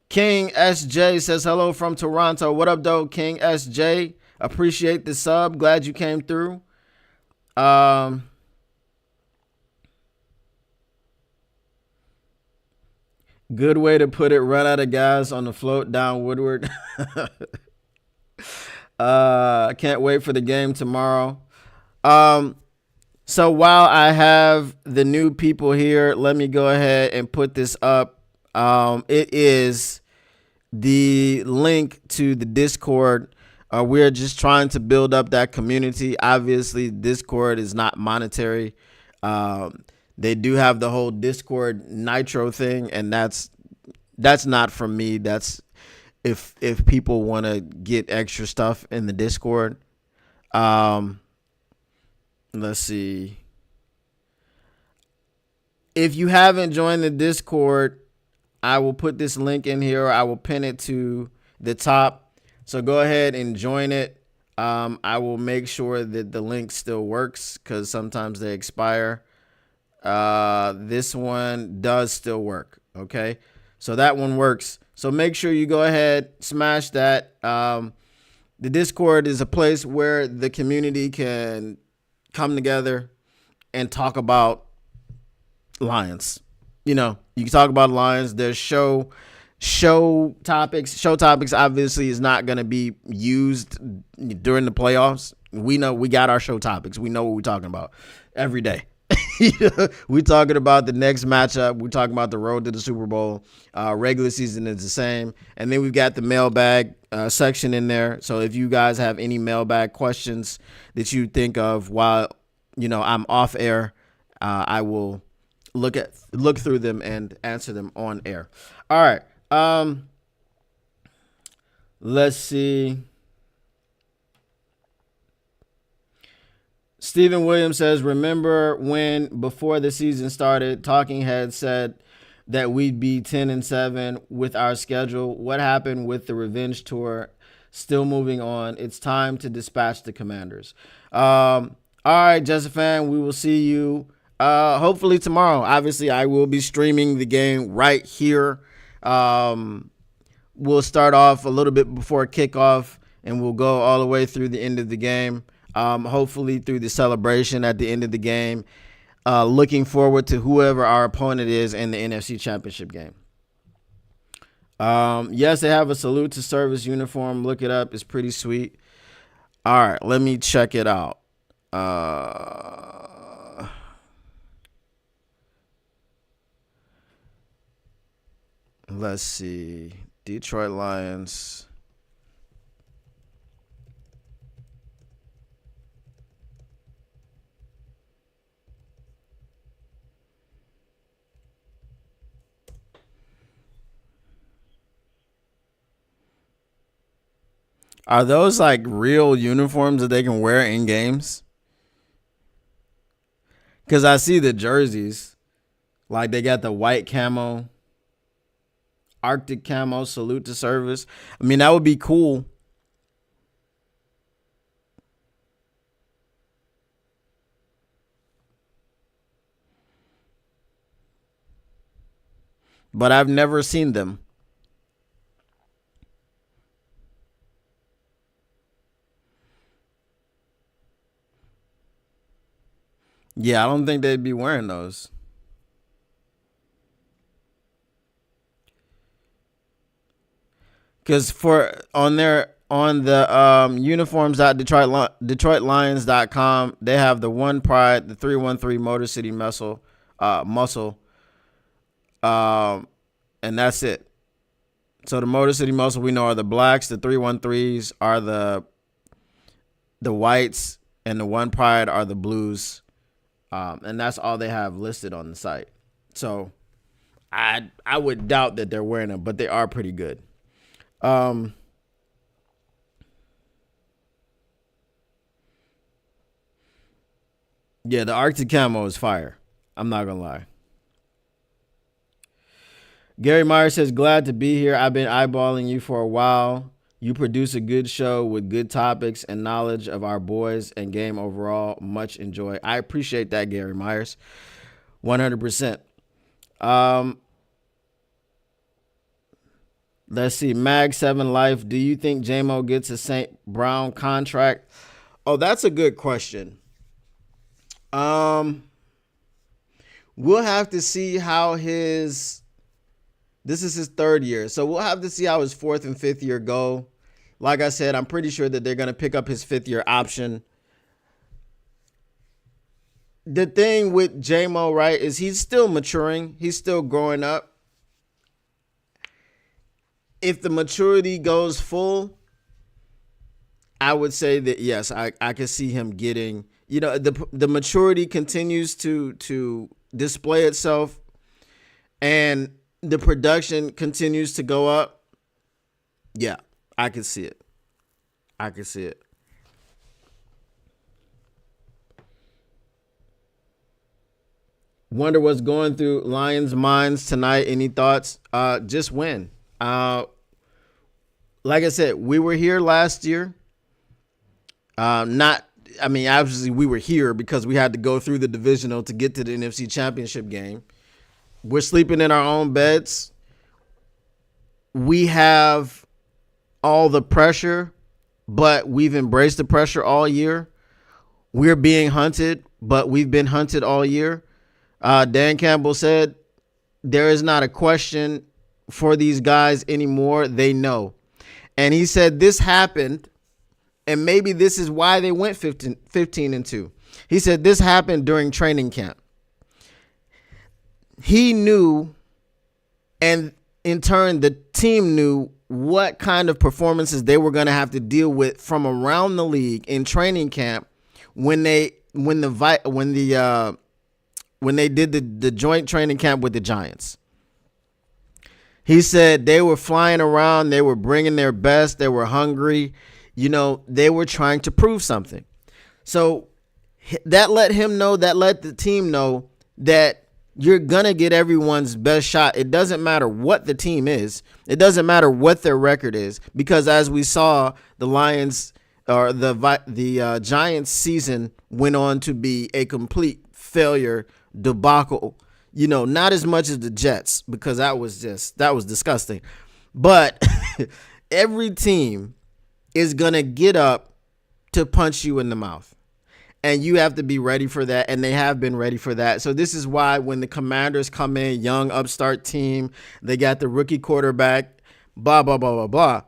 [SPEAKER 1] King SJ says hello from Toronto. What up, though, King SJ? Appreciate the sub. Glad you came through. Good way to put it. Run out of gas on the float down Woodward. Can't wait for the game tomorrow. So while I have the new people here, let me go ahead and put this up. It is the link to the Discord. We're just trying to build up that community. Obviously, Discord is not monetary. They do have the whole Discord Nitro thing, and that's not from me. That's if people want to get extra stuff in the Discord. Let's see. If you haven't joined the Discord, I will put this link in here. I will pin it to the top. So go ahead and join it. I will make sure that the link still works because sometimes they expire. This one does still work. Okay. So that one works. So make sure you go ahead, smash that. The Discord is a place where the community can come together and talk about Lions. You know, you can talk about Lions. There's show topics. Show topics obviously is not going to be used during the playoffs. We know we got our show topics. We know what we're talking about every day. We're talking about the next matchup. We're talking about the road to the Super Bowl. Regular season is the same. And then we've got the mailbag section in there. So if you guys have any mailbag questions that you think of while, you know, I'm off air, I will look through them and answer them on air. All right. Let's see. Stephen Williams says, remember when before the season started, Talking Heads said that we'd be 10-7 with our schedule. What happened with the revenge tour? Still moving on. It's time to dispatch the Commanders. All right, Jessica fan, we will see you hopefully tomorrow. Obviously, I will be streaming the game right here. We'll start off a little bit before kickoff, and we'll go all the way through the end of the game. Hopefully through the celebration at the end of the game. Looking forward to whoever our opponent is in the NFC Championship game. Yes, they have a salute to service uniform. Look it up. It's pretty sweet. All right, let me check it out. Let's see. Detroit Lions. Are those like real uniforms that they can wear in games? Because I see the jerseys. Like they got the white camo, Arctic camo, salute to service. I mean, that would be cool. But I've never seen them. Yeah, I don't think they'd be wearing those. Because on the uniforms.detroitlions.com, they have the One Pride, the 313 Motor City muscle, and that's it. So the Motor City muscle we know are the blacks, the 313s are the whites, and the One Pride are the blues. And that's all they have listed on the site. So I would doubt that they're wearing them, but they are pretty good. Yeah, the Arctic camo is fire. I'm not gonna lie. Gary Meyer says, glad to be here. I've been eyeballing you for a while. You produce a good show with good topics and knowledge of our boys and game overall. Much enjoy. I appreciate that, Gary Myers. 100%. Let's see. Mag7 Life. Do you think J-Mo gets a St. Brown contract? Oh, that's a good question. We'll have to see how this is his third year. So we'll have to see how his fourth and fifth year go. Like I said, I'm pretty sure that they're going to pick up his fifth year option. The thing with J-Mo, right, is he's still maturing. He's still growing up. If the maturity goes full, I would say that, yes, I can see him getting, the maturity continues to display itself and the production continues to go up. Yeah, I can see it. I can see it. Wonder what's going through Lions' minds tonight. Any thoughts? Just win. Like I said, we were here last year. Obviously we were here because we had to go through the divisional to get to the NFC Championship game. We're sleeping in our own beds. We have all the pressure, but we've embraced the pressure all year. We're being hunted, but we've been hunted all year. Dan Campbell said there is not a question for these guys anymore. They know. And he said this happened, and maybe this is why they went 15-2. He said this happened during training camp. He knew, and in turn, the team knew what kind of performances they were going to have to deal with from around the league in training camp when they did the joint training camp with the Giants. He said they were flying around, they were bringing their best, they were hungry, they were trying to prove something. So that let him know, that let the team know that You're going to get everyone's best shot. It doesn't matter what the team is. It doesn't matter what their record is, because as we saw, the Lions or the Giants season went on to be a complete failure, debacle. Not as much as the Jets, because that was disgusting. But every team is going to get up to punch you in the mouth. And you have to be ready for that, and they have been ready for that. So this is why when the Commanders come in, young upstart team, they got the rookie quarterback, blah, blah, blah, blah, blah.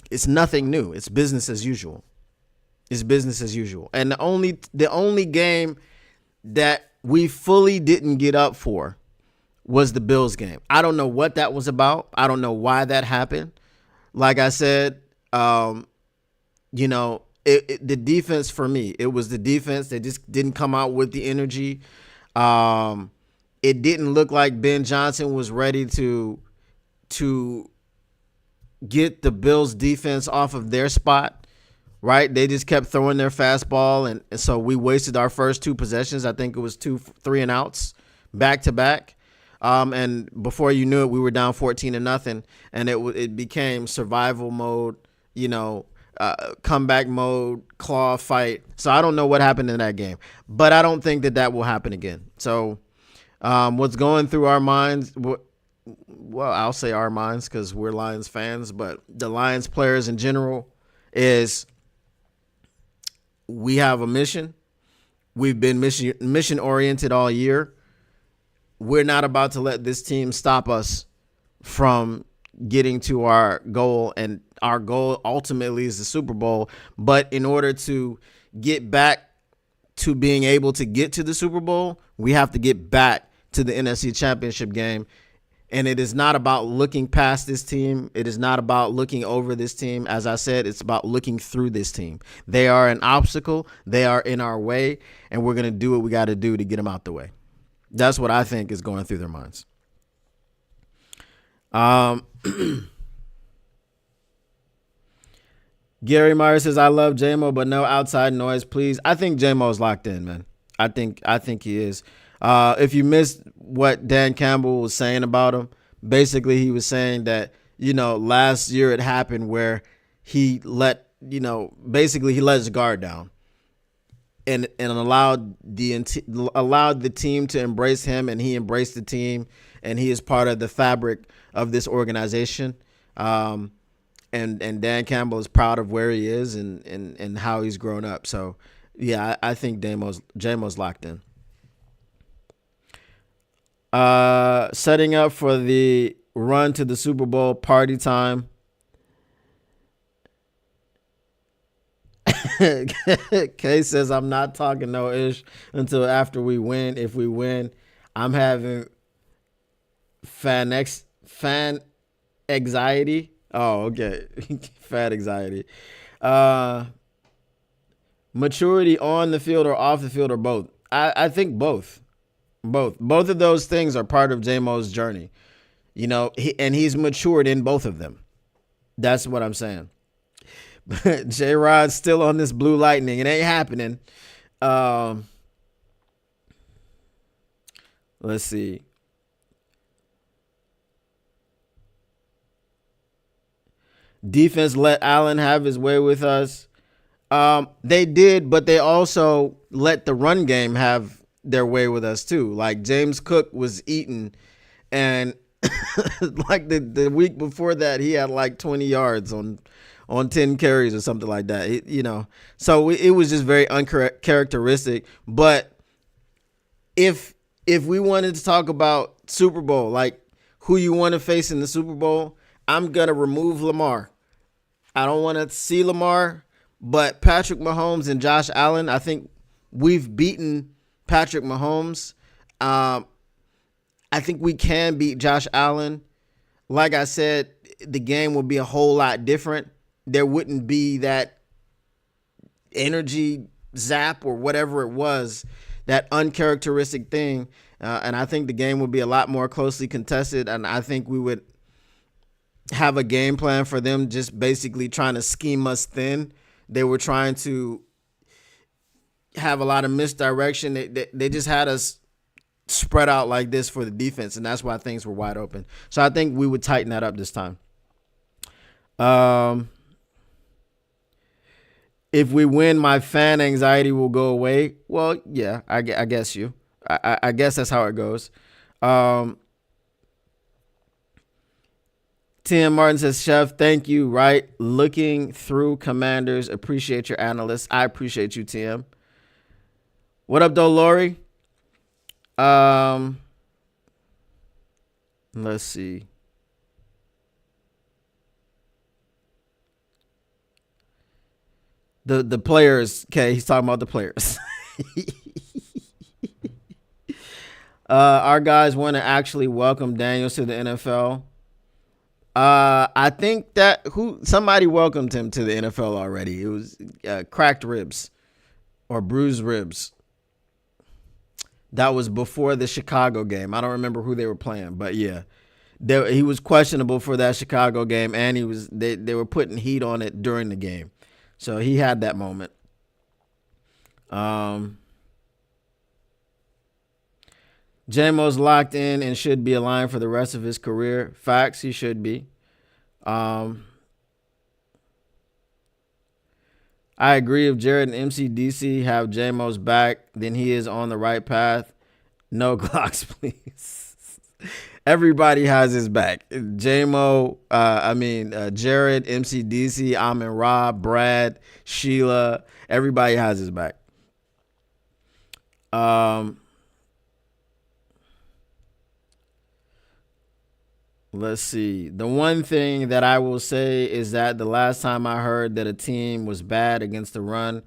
[SPEAKER 1] It's nothing new. It's business as usual. It's business as usual. And the only game that we fully didn't get up for was the Bills game. I don't know what that was about. I don't know why that happened. Like I said, the defense for me, it was the defense. They just didn't come out with the energy. It didn't look like Ben Johnson was ready to get the Bills defense off of their spot, right? They just kept throwing their fastball, and so we wasted our first two possessions. I think it was 3 and outs back to back. And before you knew it, we were down 14-0, and it became survival mode, comeback mode, claw fight. So I don't know what happened in that game, but I don't think that will happen again. So what's going through our minds, well, I'll say our minds because we're Lions fans, but the Lions players in general, is we have a mission. We've been mission oriented all year. We're not about to let this team stop us from getting to our goal, and our goal ultimately is the Super Bowl. But in order to get back to being able to get to the Super Bowl, we have to get back to the NFC Championship game. And it is not about looking past this team. It is not about looking over this team. As I said, it's about looking through this team. They are an obstacle. They are in our way, and we're going to do what we got to do to get them out the way. That's what I think is going through their minds. Gary Meyer says, I love J-Mo, but no outside noise, please. I think J-Mo's locked in, man. I think he is. If you missed what Dan Campbell was saying about him, basically he was saying that, last year it happened where he let his guard down and allowed the team to embrace him, and he embraced the team, and he is part of the fabric of this organization. And Dan Campbell is proud of where he is and how he's grown up. So yeah, I think J-Mo's locked in. Setting up for the run to the Super Bowl, party time. Kay says, I'm not talking no ish until after we win. If we win, I'm having fan anxiety. Oh, okay. Fan anxiety. Maturity on the field or off the field, or both. I think both. Both of those things are part of J-Mo's journey, and he's matured in both of them. That's what I'm saying. J-Rod's still on this blue lightning. It ain't happening. Let's see. Defense let Allen have his way with us. They did, but they also let the run game have their way with us too. Like James Cook was eating, and like the week before that, he had like 20 yards on 10 carries or something like that. So it was just very uncharacteristic. But if we wanted to talk about Super Bowl, like who you want to face in the Super Bowl, I'm gonna remove Lamar. I don't want to see Lamar, but Patrick Mahomes and Josh Allen, I think we've beaten Patrick Mahomes. I think we can beat Josh Allen. Like I said, the game would be a whole lot different. There wouldn't be that energy zap or whatever it was, that uncharacteristic thing. And I think the game would be a lot more closely contested. And I think we would have a game plan for them just basically trying to scheme us thin. They were trying to have a lot of misdirection. They just had us spread out like this for the defense, and that's why things were wide open. So I think we would tighten that up this time. If we win, my fan anxiety will go away. Well, yeah, I guess you. I guess that's how it goes. Tim Martin says, Chef, thank you. Right. Looking through Commanders. Appreciate your analysts. I appreciate you, Tim. What up, though, Lori? Let's see. The players. Okay, he's talking about the players. Our guys want to actually welcome Daniels to the NFL. I think that somebody welcomed him to the NFL already. It was cracked ribs or bruised ribs. That was before the Chicago game. I don't remember who they were playing, but yeah, he was questionable for that Chicago game, and they were putting heat on it during the game, so he had that moment. JMO's locked in and should be aligned for the rest of his career. Facts, he should be. I agree. If Jared and MCDC have JMO's back, then he is on the right path. No Glocks, please. Everybody has his back. JMO, Jared, MCDC, Amon-Ra, Brad, Sheila. Everybody has his back. Let's see. The one thing that I will say is that the last time I heard that a team was bad against the run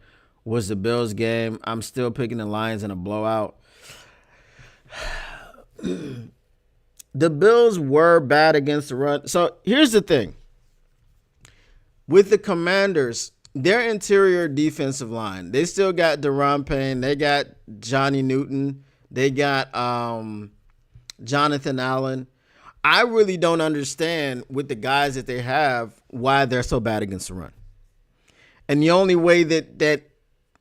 [SPEAKER 1] was the Bills game. I'm still picking the Lions in a blowout. The Bills were bad against the run. So here's the thing. With the Commanders, their interior defensive line, they still got Deron Payne. They got Johnny Newton. They got Jonathan Allen. I really don't understand with the guys that they have why they're so bad against the run. And the only way that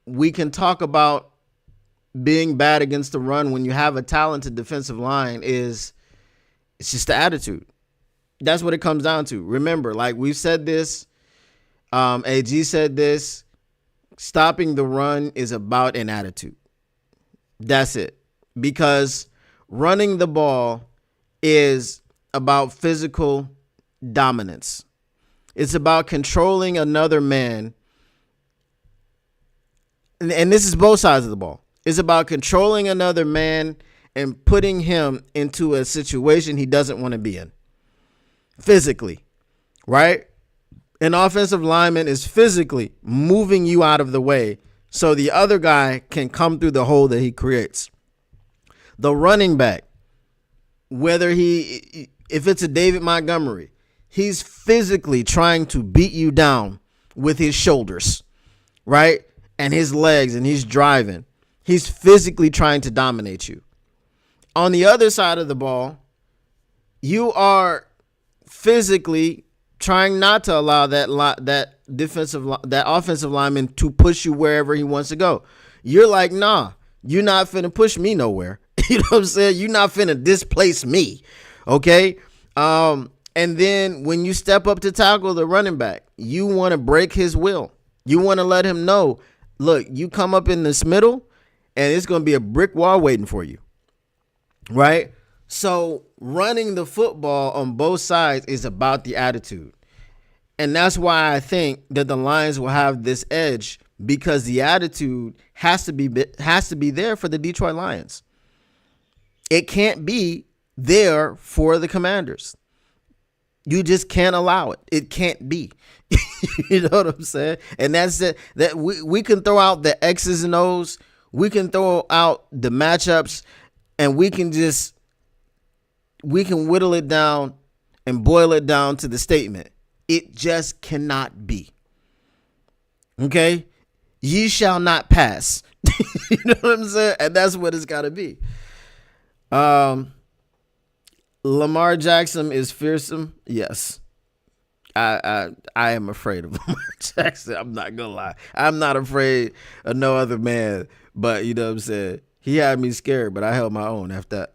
[SPEAKER 1] we can talk about being bad against the run when you have a talented defensive line is it's just the attitude. That's what it comes down to. Remember, like we've said this, AG said this, stopping the run is about an attitude. That's it. Because running the ball is about physical dominance. It's about controlling another man. And this is both sides of the ball. It's about controlling another man and putting him into a situation he doesn't want to be in. Physically, right? An offensive lineman is physically moving you out of the way so the other guy can come through the hole that he creates. The running back, if it's a David Montgomery, he's physically trying to beat you down with his shoulders, right? And his legs, and he's driving. He's physically trying to dominate you. On the other side of the ball, you are physically trying not to allow that offensive lineman to push you wherever he wants to go. You're like, nah, you're not finna push me nowhere. You know what I'm saying? You're not finna displace me. Okay. And then when you step up to tackle the running back, you want to break his will. You want to let him know, look, you come up in this middle and it's going to be a brick wall waiting for you. Right. So running the football on both sides is about the attitude. And that's why I think that the Lions will have this edge, because the attitude has to be there for the Detroit Lions. It can't be there for the Commanders. You just can't allow it. It can't be. You know what I'm saying? And that's it. That we can throw out the X's and O's. We can throw out the matchups, and we can whittle it down and boil it down to the statement. It just cannot be. Okay? Ye shall not pass. You know what I'm saying? And that's what it's got to be. Lamar Jackson is fearsome. Yes. I am afraid of Lamar Jackson. I'm not gonna lie. I'm not afraid of no other man, but you know what I'm saying? He had me scared, but I held my own after that.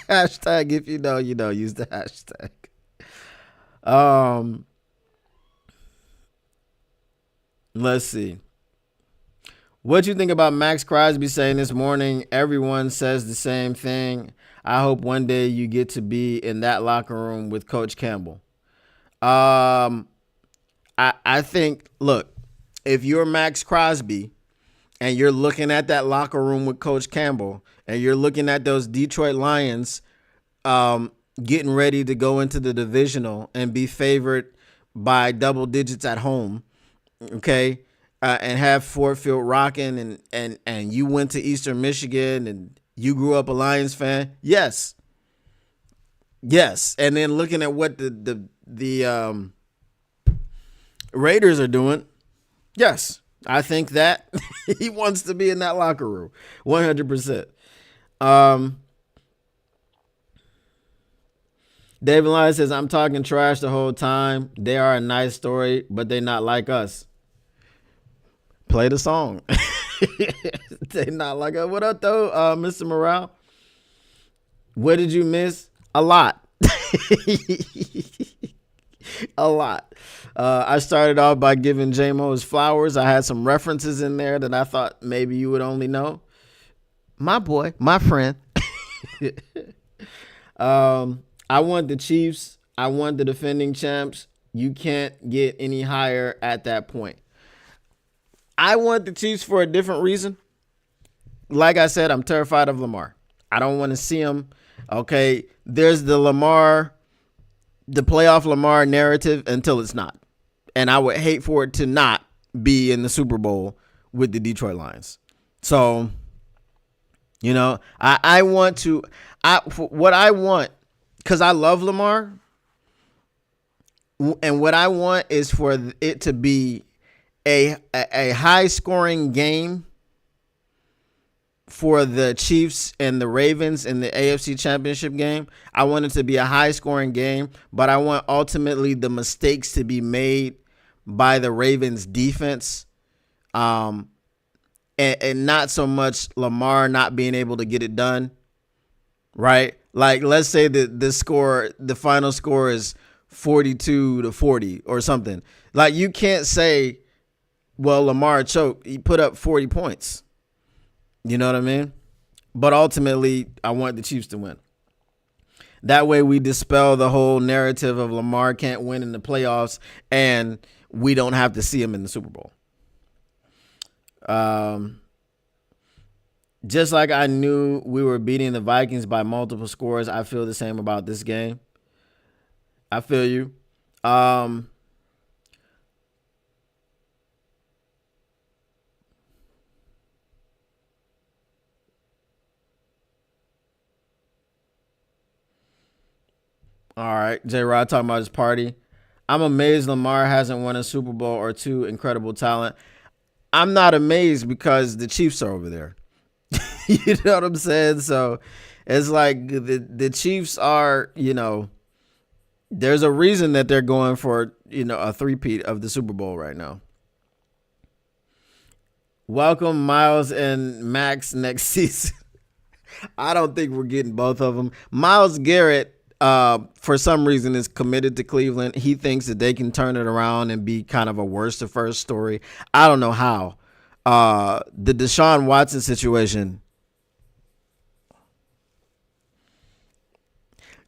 [SPEAKER 1] Hashtag if you know, you know, use the hashtag. Let's see. What you think about Max Crosby saying this morning? Everyone says the same thing. I hope one day you get to be in that locker room with Coach Campbell. I think, look, if you're Max Crosby and you're looking at that locker room with Coach Campbell and you're looking at those Detroit Lions getting ready to go into the divisional and be favored by double digits at home, okay, and have Ford Field rocking, and you went to Eastern Michigan and you grew up a Lions fan, yes, and then looking at what the Raiders are doing, yes, I think that he wants to be in that locker room, 100%. David Lyon says, I'm talking trash the whole time. They are a nice story, but they not like us. Play the song. They not like us. What up, though, Mr. Morale? What did you miss? A lot. A lot. I started off by giving J-Mo his flowers. I had some references in there that I thought maybe you would only know. My boy, my friend. I want the Chiefs. I want the defending champs. You can't get any higher at that point. I want the Chiefs for a different reason. Like I said, I'm terrified of Lamar. I don't want to see him. Okay, there's the playoff Lamar narrative until it's not. And I would hate for it to not be in the Super Bowl with the Detroit Lions. So, you know, I want, because I love Lamar, and what I want is for it to be a high-scoring game for the Chiefs and the Ravens in the AFC Championship game. I want it to be a high-scoring game, but I want ultimately the mistakes to be made by the Ravens defense, and not so much Lamar not being able to get it done, right? Like, let's say that the final score is 42-40 or something. Like, you can't say, well, Lamar choked. He put up 40 points. You know what I mean? But ultimately, I want the Chiefs to win. That way we dispel the whole narrative of Lamar can't win in the playoffs and we don't have to see him in the Super Bowl. Just like I knew we were beating the Vikings by multiple scores, I feel the same about this game. I feel you. All right, J-Rod talking about his party. I'm amazed Lamar hasn't won a Super Bowl or two. Incredible talent. I'm not amazed because the Chiefs are over there. You know what I'm saying? So it's like the Chiefs are, you know, there's a reason that they're going for, you know, a three-peat of the Super Bowl right now. Welcome Miles and Max next season. I don't think we're getting both of them. Myles Garrett, for some reason, is committed to Cleveland. He thinks that they can turn it around and be kind of a worst to first story. I don't know how. The Deshaun Watson situation.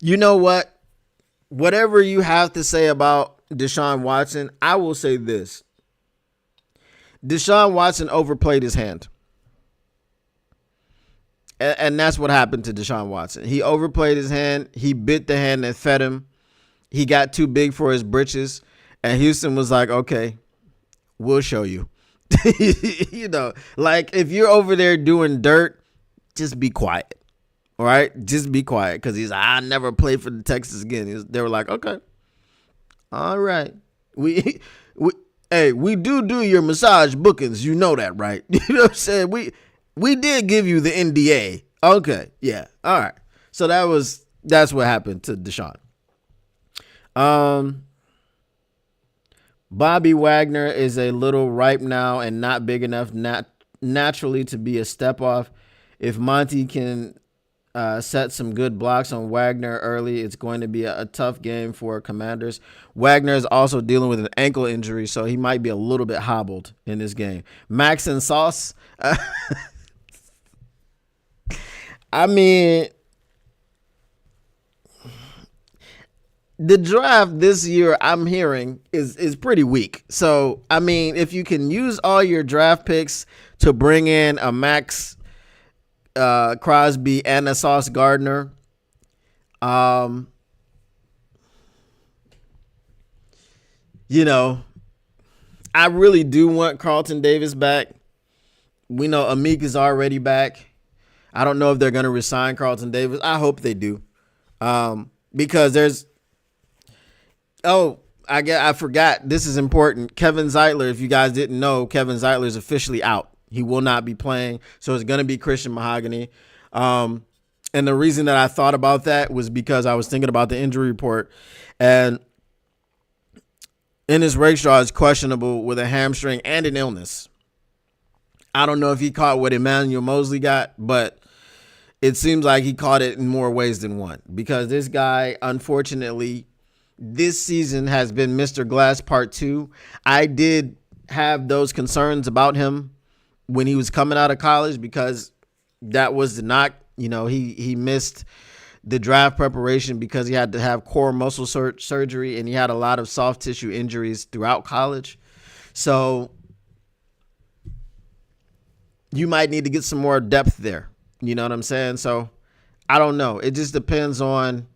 [SPEAKER 1] You know what? Whatever you have to say about Deshaun Watson, I will say this. Deshaun Watson overplayed his hand. And that's what happened to Deshaun Watson. He overplayed his hand. He bit the hand that fed him. He got too big for his britches. And Houston was like, okay, we'll show you. You know, like if you're over there doing dirt, just be quiet. All right? Just be quiet. Because he's like, I never play for the Texans again. They were like, okay. All right. We do your massage bookings. You know that, right? You know what I'm saying? We did give you the NDA. Okay. Yeah. All right. So that's what happened to Deshaun. Bobby Wagner is a little ripe now and not big enough not naturally to be a step off. If Monty can set some good blocks on Wagner early, it's going to be a tough game for Commanders. Wagner is also dealing with an ankle injury, so he might be a little bit hobbled in this game. Max and Sauce. I mean, the draft this year, I'm hearing, is pretty weak. So, I mean, if you can use all your draft picks to bring in a Max Crosby and a Sauce Gardner, you know, I really do want Carlton Davis back. We know Amik is already back. I don't know if they're going to resign Carlton Davis. I hope they do. Because there's, I forgot. This is important. Kevin Zeitler, if you guys didn't know, Kevin Zeitler is officially out. He will not be playing. So it's going to be Christian Mahogany. And the reason that I thought about that was because I was thinking about the injury report. And Ennis Rakestraw is questionable with a hamstring and an illness. I don't know if he caught what Emmanuel Mosley got, but it seems like he caught it in more ways than one, because this guy, unfortunately, this season has been Mr. Glass Part 2. I did have those concerns about him when he was coming out of college, because that was the knock. You know, he missed the draft preparation because he had to have core muscle surgery, and he had a lot of soft tissue injuries throughout college. So you might need to get some more depth there. You know what I'm saying? So I don't know. It just depends on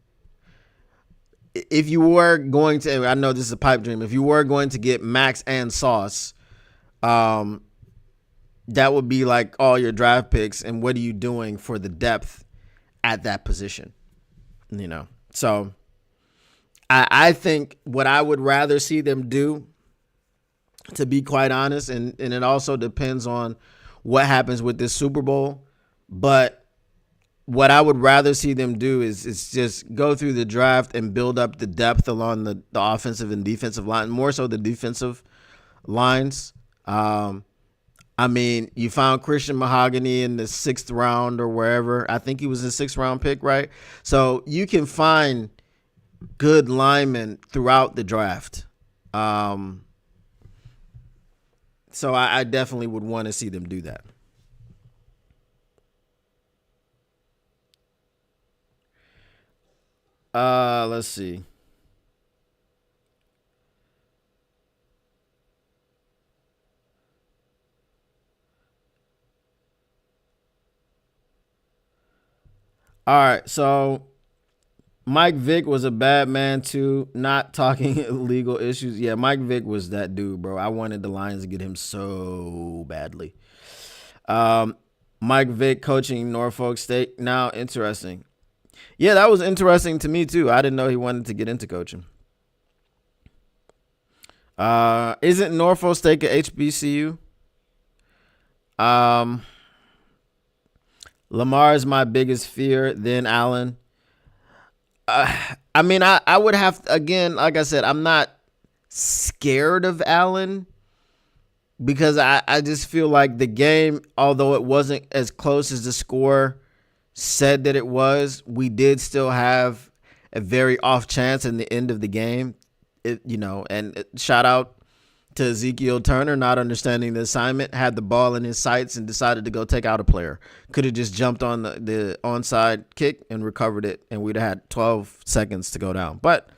[SPEAKER 1] if you were going to, I know this is a pipe dream. If you were going to get Max and Sauce, that would be like all your draft picks. And what are you doing for the depth at that position? You know, so I think what I would rather see them do, to be quite honest, and it also depends on what happens with this Super Bowl, but what I would rather see them do is just go through the draft and build up the depth along the offensive and defensive line, more so the defensive lines. I mean, you found Christian Mahogany in the 6th round or wherever. I think he was a 6th round pick, right? So you can find good linemen throughout the draft. So I definitely would want to see them do that. Let's see. All right, so Mike Vick was a bad man too, not talking legal issues. Yeah, Mike Vick was that dude, bro. I wanted the Lions to get him so badly. Mike Vick coaching Norfolk State. Now, interesting. Yeah, that was interesting to me too. I didn't know he wanted to get into coaching. Isn't Norfolk State a HBCU? Lamar is my biggest fear, then Allen. I mean, I would have, again, like I said, I'm not scared of Allen, because I just feel like the game, although it wasn't as close as the score said that it was, we did still have a very off chance in the end of the game. Shout out to Ezekiel Turner, not understanding the assignment, had the ball in his sights and decided to go take out a player. Could have just jumped on the onside kick and recovered it, and we'd have had 12 seconds to go down. But,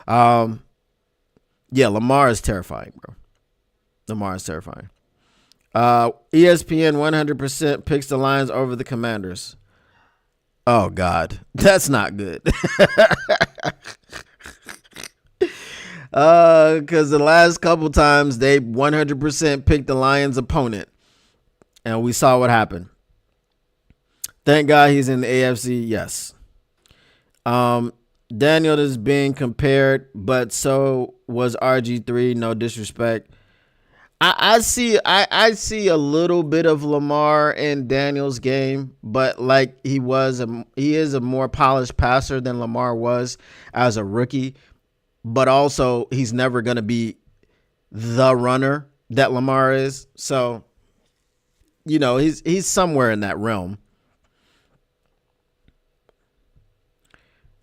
[SPEAKER 1] yeah, Lamar is terrifying, bro. Lamar is terrifying. ESPN 100% picks the Lions over the Commanders. Oh, God. That's not good. Because the last couple times they 100% picked the Lions opponent, and we saw what happened. Thank God he's in the AFC. Yes. Daniel is being compared, but so was RG3. No disrespect. I see a little bit of Lamar in Daniel's game, but like he is a more polished passer than Lamar was as a rookie. But also, he's never going to be the runner that Lamar is. So, he's somewhere in that realm.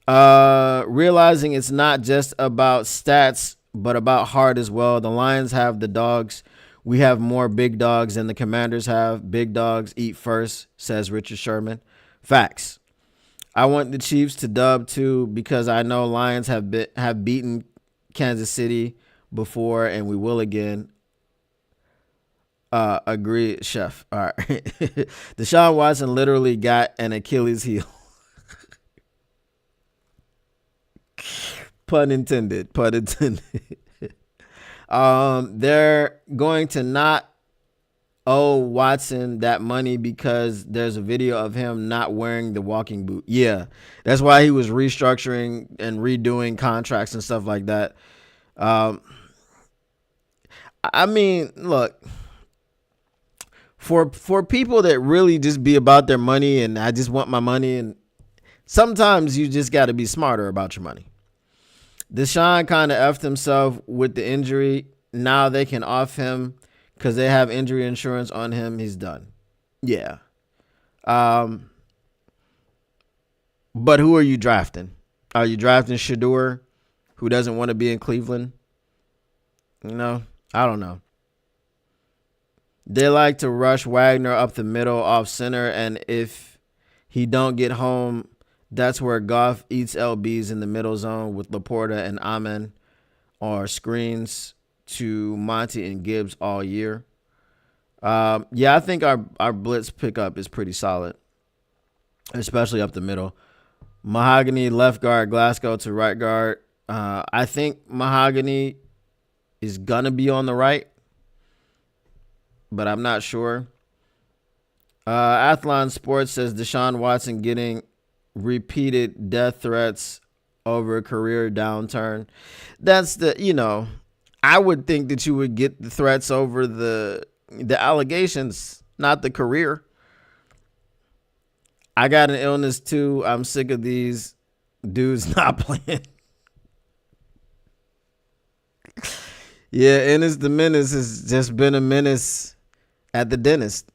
[SPEAKER 1] Realizing it's not just about stats, but about heart as well. The Lions have the dogs. We have more big dogs than the Commanders have. Big dogs eat first, says Richard Sherman. Facts. I want the Chiefs to dub too because I know Lions have beaten Kansas City before and we will again. Agree, Chef. All right. Deshaun Watson literally got an Achilles heel. Pun intended. They're going to not owe Watson that money because there's a video of him not wearing the walking boot. Yeah, that's why he was restructuring and redoing contracts and stuff like that. I mean, look, for people that really just be about their money and I just want my money, and sometimes you just got to be smarter about your money. Deshaun kind of effed himself with the injury. Now they can off him because they have injury insurance on him. He's done. Yeah. But who are you drafting? Are you drafting Shedeur, who doesn't want to be in Cleveland? I don't know. They like to rush Wagner up the middle off center, and if he don't get home, that's where Goff eats LBs in the middle zone with LaPorta and Amon or screens to Monty and Gibbs all year. I think our blitz pickup is pretty solid, especially up the middle. Mahogany left guard, Glasgow to right guard. I think Mahogany is going to be on the right, but I'm not sure. Athlon Sports says Deshaun Watson getting repeated death threats over a career downturn. That's I would think that you would get the threats over the allegations, not the career. I got an illness too. I'm sick of these dudes not playing. Yeah, Ennis the Menace has just been a menace at the dentist.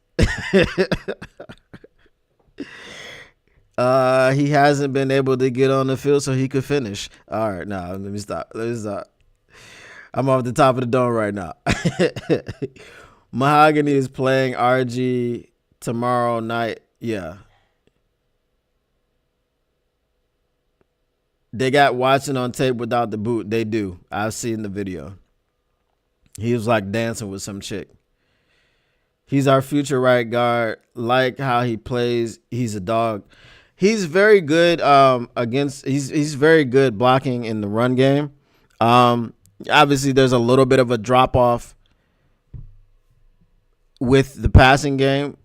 [SPEAKER 1] He hasn't been able to get on the field so he could finish. All right, now let me stop. I'm off the top of the dome right now. Mahogany is playing RG tomorrow night. Yeah. They got Watson on tape without the boot. They do. I've seen the video. He was like dancing with some chick. He's our future right guard. Like how he plays. He's a dog. He's very good he's very good blocking in the run game. Obviously there's a little bit of a drop off with the passing game,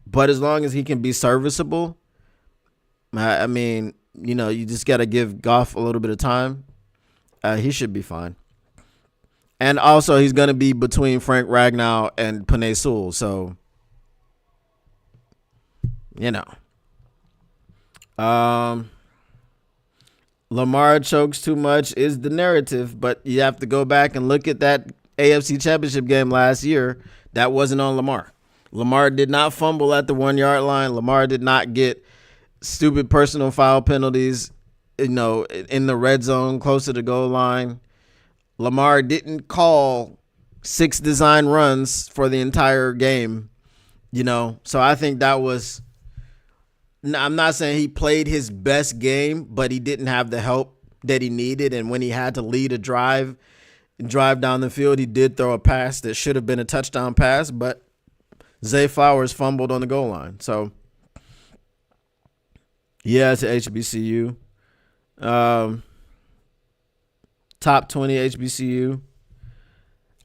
[SPEAKER 1] but as long as he can be serviceable, I mean, you just got to give Goff a little bit of time. He should be fine. And also he's going to be between Frank Ragnow and Penei Sewell, so Lamar chokes too much is the narrative, but you have to go back and look at that AFC Championship game last year. That wasn't on Lamar. Lamar did not fumble at the 1 yard line. Lamar did not get stupid personal foul penalties, in the red zone close to the goal line. Lamar didn't call 6 design runs for the entire game, So I think that was, I'm not saying he played his best game, but he didn't have the help that he needed. And when he had to lead a drive down the field, he did throw a pass that should have been a touchdown pass, but Zay Flowers fumbled on the goal line. So, yeah, it's a HBCU. Top 20 HBCU.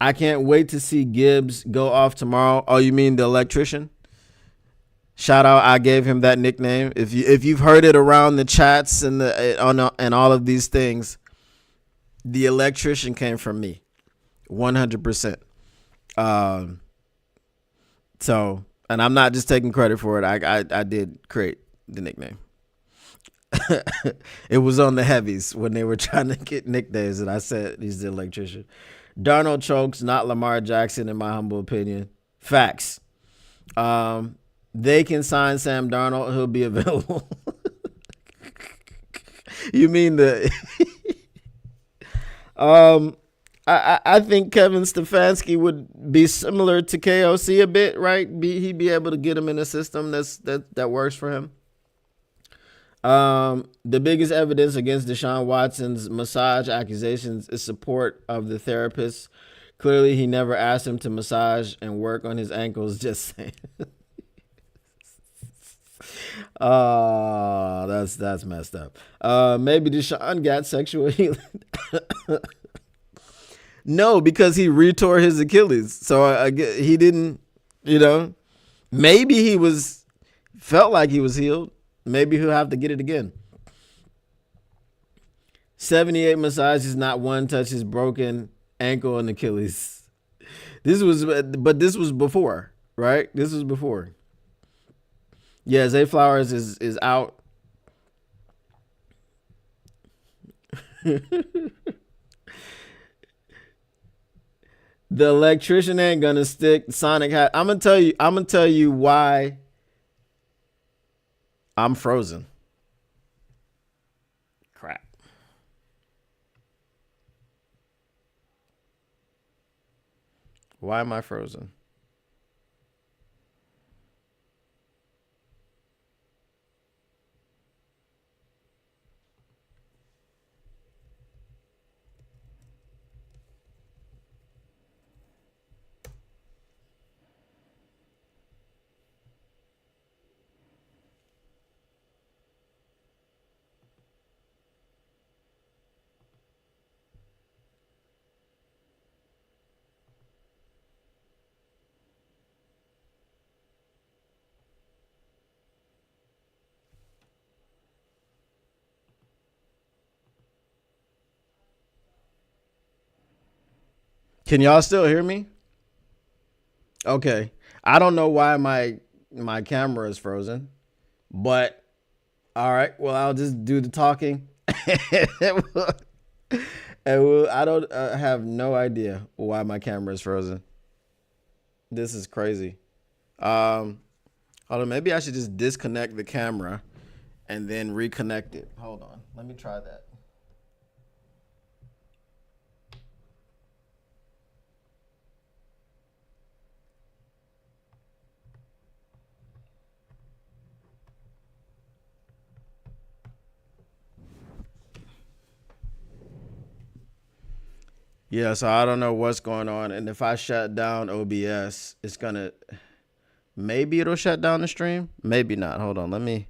[SPEAKER 1] I can't wait to see Gibbs go off tomorrow. Oh, you mean the electrician? Shout out, I gave him that nickname. If you've heard it around the chats and and all of these things, the electrician came from me, 100%. So, and I'm not just taking credit for it. I did create the nickname. It was on the heavies when they were trying to get nicknames, and I said he's the electrician. Darnold chokes, not Lamar Jackson, in my humble opinion. Facts. They can sign Sam Darnold. He'll be available. You mean the? I think Kevin Stefanski would be similar to KOC a bit, right? He'd be able to get him in a system that works for him. The biggest evidence against Deshaun Watson's massage accusations is support of the therapist. Clearly, he never asked him to massage and work on his ankles. Just saying. Oh, that's messed up. Maybe Deshaun got sexual healing. No, because he retore his Achilles. So he didn't, maybe he felt like he was healed. Maybe he'll have to get it again. 78 massages, not one touches broken ankle and Achilles. This was before, right? This was before. Yeah, Zay Flowers is out. The electrician ain't gonna stick. Sonic hat. I'm gonna tell you why I'm frozen. Crap. Why am I frozen? Can y'all still hear me? Okay. I don't know why my camera is frozen, but all right. Well, I'll just do the talking. I don't have no idea why my camera is frozen. This is crazy. Hold on. Maybe I should just disconnect the camera and then reconnect it. Hold on. Let me try that. Yeah, so I don't know what's going on. And if I shut down OBS, maybe it'll shut down the stream. Maybe not. Hold on.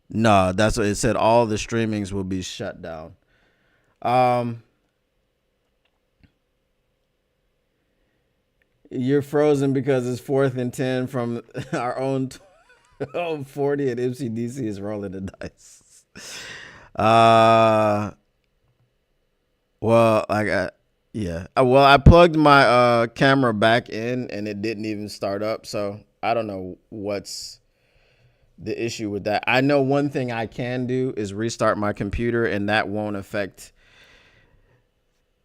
[SPEAKER 1] No, that's what it said. All the streamings will be shut down. You're frozen because it's 4th and 10 from our own 40 and MCDC is rolling the dice. Well, I plugged my camera back in and it didn't even start up, so I don't know what's the issue with that. I know one thing I can do is restart my computer, and that won't affect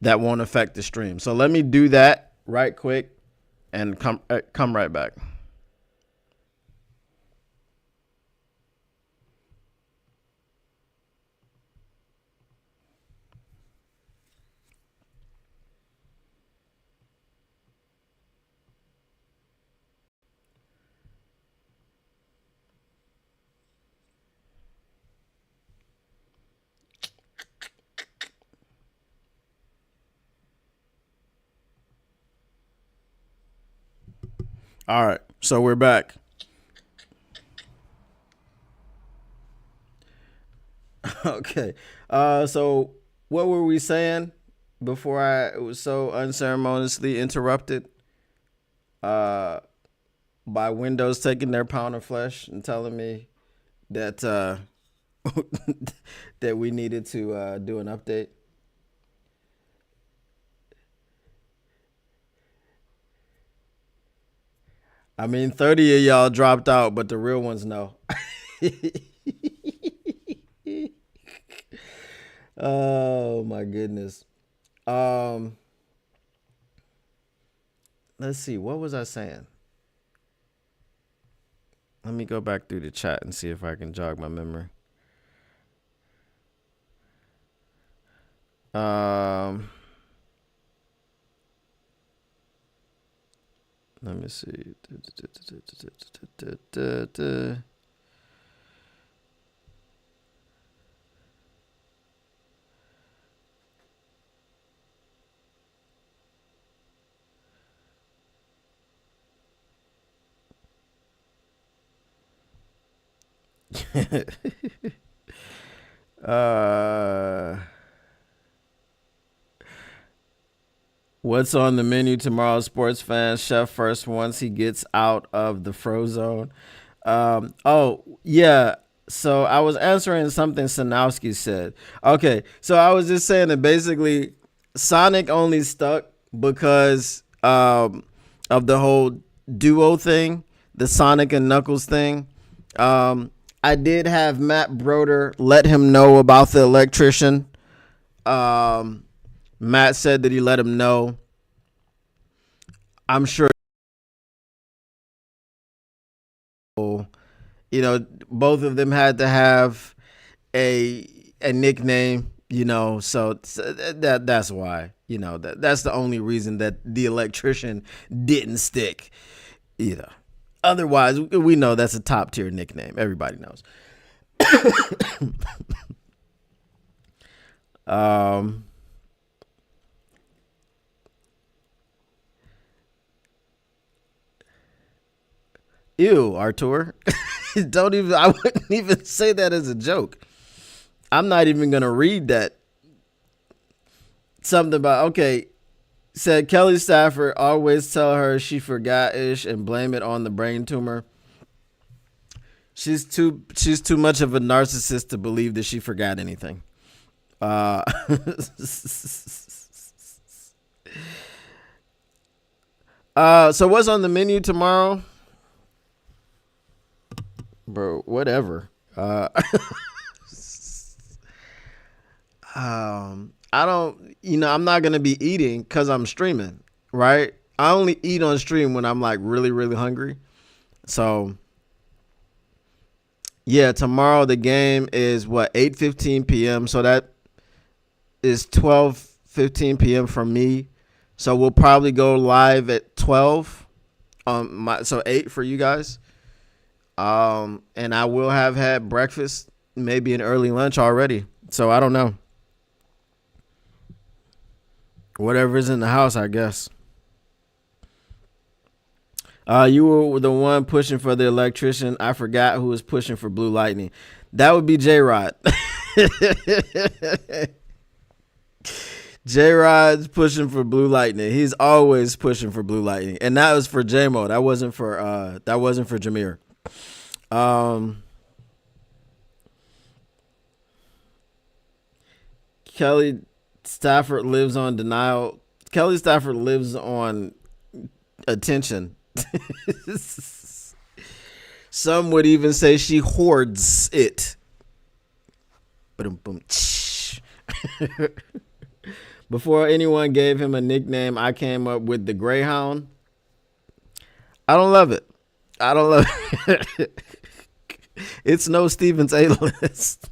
[SPEAKER 1] the stream. So let me do that right quick and come right back. All right, so we're back. Okay. So what were we saying before I was so unceremoniously interrupted by Windows taking their pound of flesh and telling me that that we needed to do an update? I mean, 30 of y'all dropped out, but the real ones know. Oh my goodness. Let's see. What was I saying? Let me go back through the chat and see if I can jog my memory. Let me see. What's on the menu tomorrow, sports fans? Chef first once he gets out of the Frozone. Oh, yeah. So I was answering something Sanowski said. Okay, so I was just saying that basically Sonic only stuck because of the whole duo thing, the Sonic and Knuckles thing. I did have Matt Broder let him know about the electrician. Matt said that he let him know. I'm sure, both of them had to have a nickname, so that's why, that's the only reason that the electrician didn't stick, Otherwise, we know that's a top tier nickname. Everybody knows. Ew, Artur. Don't even. I wouldn't even say that as a joke. I'm not even gonna read that. Something about said Kelly Stafford always tell her she forgot ish and blame it on the brain tumor. She's too much of a narcissist to believe that she forgot anything. So what's on the menu tomorrow? Bro, whatever. I don't, I'm not going to be eating because I'm streaming, right? I only eat on stream when I'm like really, really hungry. So, yeah, tomorrow the game is 8:15 p.m. So that is 12:15 p.m. for me. So we'll probably go live at 12. So 8 for you guys. And I will have had breakfast, maybe an early lunch already. So I don't know. Whatever's in the house, I guess. You were the one pushing for the electrician. I forgot who was pushing for Blue Lightning. That would be J-Rod. J-Rod's pushing for Blue Lightning. He's always pushing for Blue Lightning. And that was for J-Mo. That wasn't for Jameer. Kelly Stafford lives on denial. Kelly Stafford lives on attention. Some would even say she hoards it. Before anyone gave him a nickname, I came up with the Greyhound. I don't love it. It's no Stevens A-list.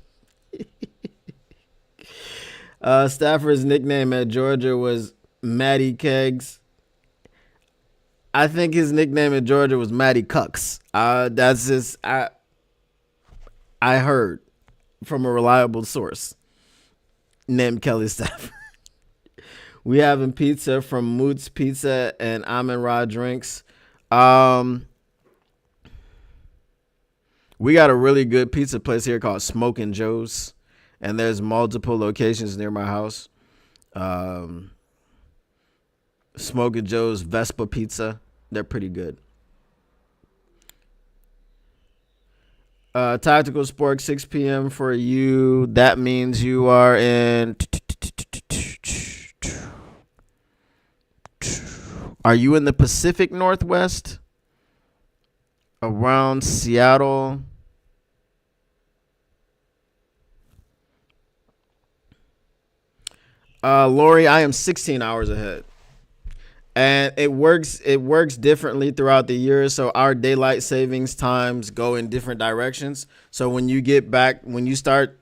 [SPEAKER 1] Stafford's nickname at Georgia was Matty Kegs. I think his nickname at Georgia was Matty Cucks. That's just I heard from a reliable source named Kelly Stafford. We having pizza from Moots Pizza and Amon-Ra Drinks. We got a really good pizza place here called Smokin' Joe's, and there's multiple locations near my house. Smokin' Joe's Vespa Pizza. They're pretty good. Tactical Sport, 6 p.m. for you. That means you are in... Are you in the Pacific Northwest? Around Seattle? Lori, I am 16 hours ahead. And it works differently throughout the year. So our daylight savings times go in different directions. So when you start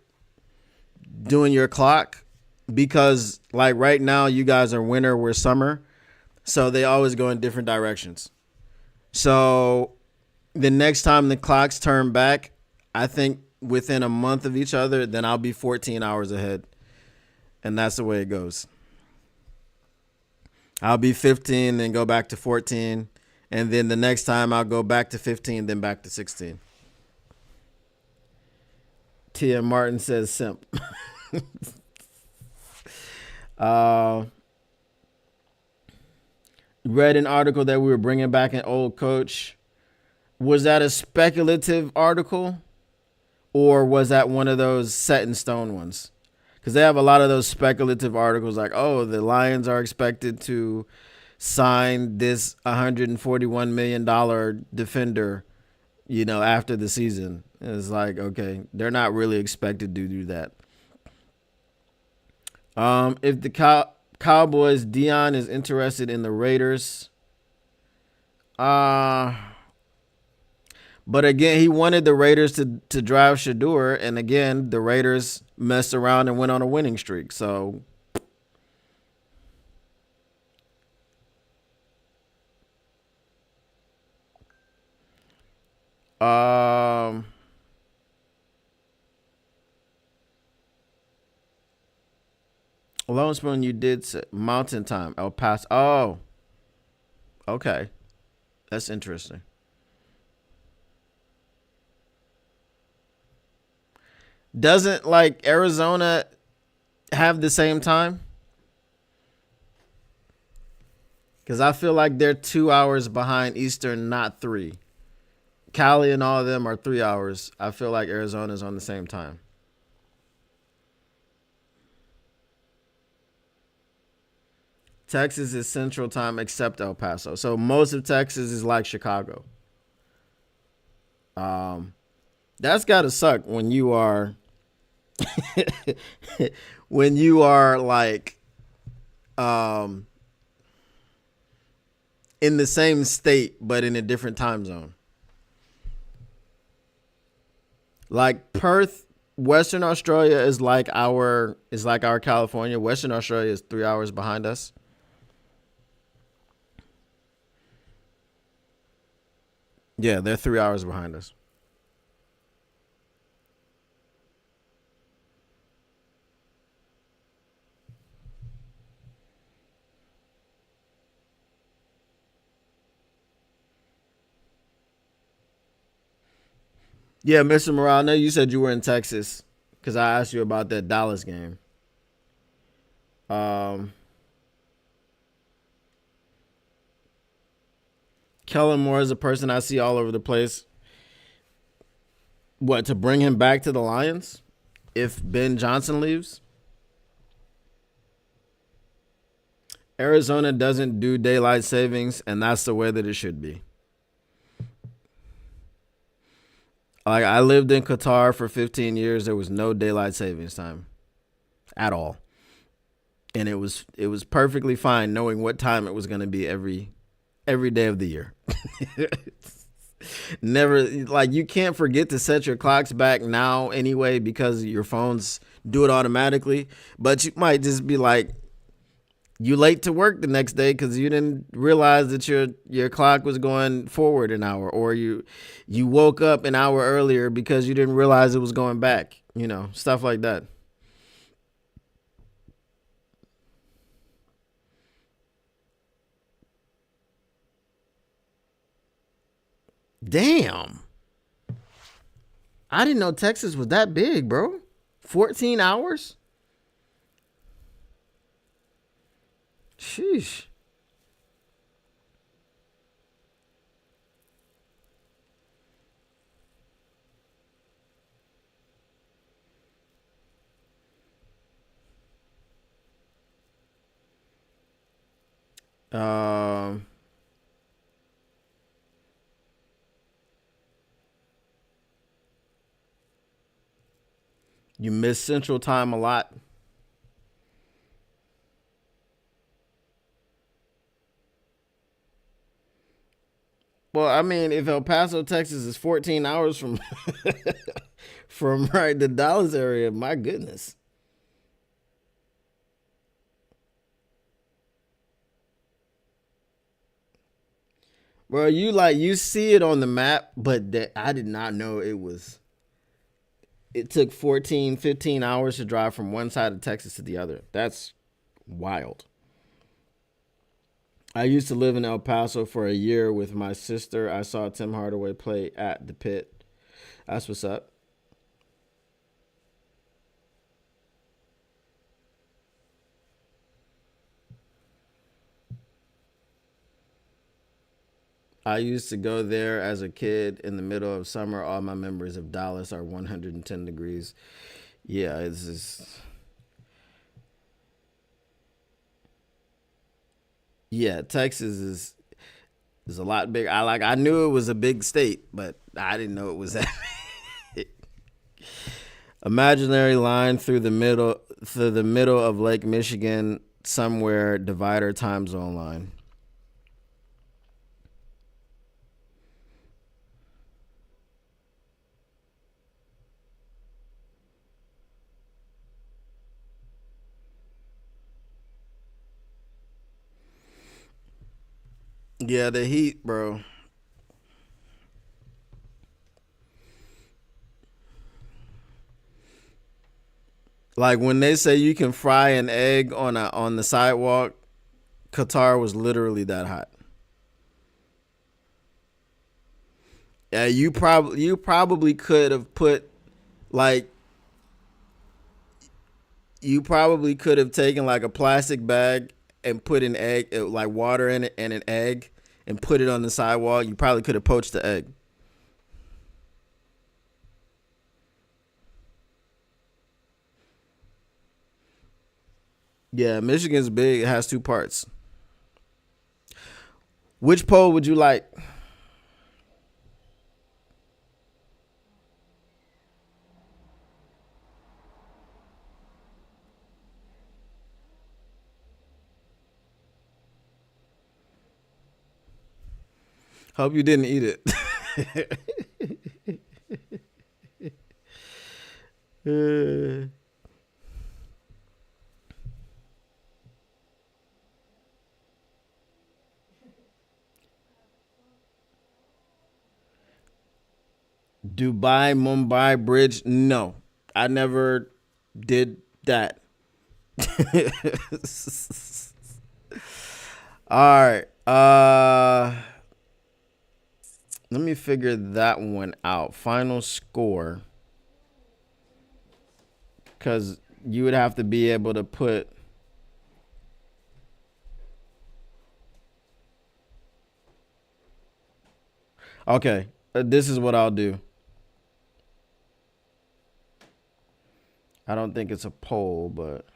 [SPEAKER 1] doing your clock, because like right now you guys are winter, we're summer, so they always go in different directions. So the next time the clocks turn back, I think within a month of each other, then I'll be 14 hours ahead. And that's the way it goes. I'll be 15, then go back to 14. And then the next time I'll go back to 15, then back to 16. Tia Martin says simp. Read an article that we were bringing back an old coach. Was that a speculative article? Or was that one of those set in stone ones? Because they have a lot of those speculative articles like, oh, the Lions are expected to sign this $141 million defender, after the season. It's like, okay, they're not really expected to do that. If the Cowboys, Dion is interested in the Raiders. But again, he wanted the Raiders to drive Shador, and again, the Raiders messed around and went on a winning streak. So, Lone Spoon, you did say Mountain Time, El Paso. Oh, okay, that's interesting. Doesn't like Arizona have the same time? Because I feel like they're 2 hours behind Eastern, not three. Cali and all of them are 3 hours. I feel like Arizona's on the same time. Texas is Central Time except El Paso. So most of Texas is like Chicago. That's gotta suck when you are when you are like in the same state but in a different time zone. Like Perth, Western Australia is like our California. Western Australia is 3 hours behind us. Yeah, they're 3 hours behind us. Yeah, Mr. Morale, I know you said you were in Texas because I asked you about that Dallas game. Um, Kellen Moore is a person I see all over the place. What, to bring him back to the Lions if Ben Johnson leaves? Arizona doesn't do daylight savings, and that's the way that it should be. Like I lived in Qatar for 15 years. There was no daylight savings time at all. And it was perfectly fine knowing what time it was going to be every day of the year. Never, like, you can't forget to set your clocks back now anyway because your phones do it automatically, but you might just be like you late to work the next day because you didn't realize that your clock was going forward an hour, or you woke up an hour earlier because you didn't realize it was going back, stuff like that. Damn, I didn't know Texas was that big, bro. 14 hours. Sheesh. Um, you miss Central Time a lot. Well, I mean, if El Paso, Texas is 14 hours from from right the Dallas area, my goodness. Bro, you see it on the map, but I did not know it took 14, 15 hours to drive from one side of Texas to the other. That's wild. I used to live in El Paso for a year with my sister. I saw Tim Hardaway play at the Pit. That's what's up. I used to go there as a kid in the middle of summer. All my memories of Dallas are 110 degrees. Yeah, it's just, yeah, Texas is a lot bigger. I knew it was a big state, but I didn't know it was that big. Imaginary line through the middle of Lake Michigan somewhere divider time zone line. Yeah, the heat, bro. Like when they say you can fry an egg on the sidewalk, Qatar was literally that hot. Yeah, you probably could have put like you probably could have taken like a plastic bag and put an egg like water in it and an egg and put it on the sidewalk. You probably could have poached the egg. Yeah, Michigan's big. It has two parts. Which pole would you like? Hope you didn't eat it. Uh, Dubai Mumbai Bridge? No, I never did that. All right. Let me figure that one out. Final score, because you would have to be able to put. Okay, this is what I'll do. I don't think it's a poll, but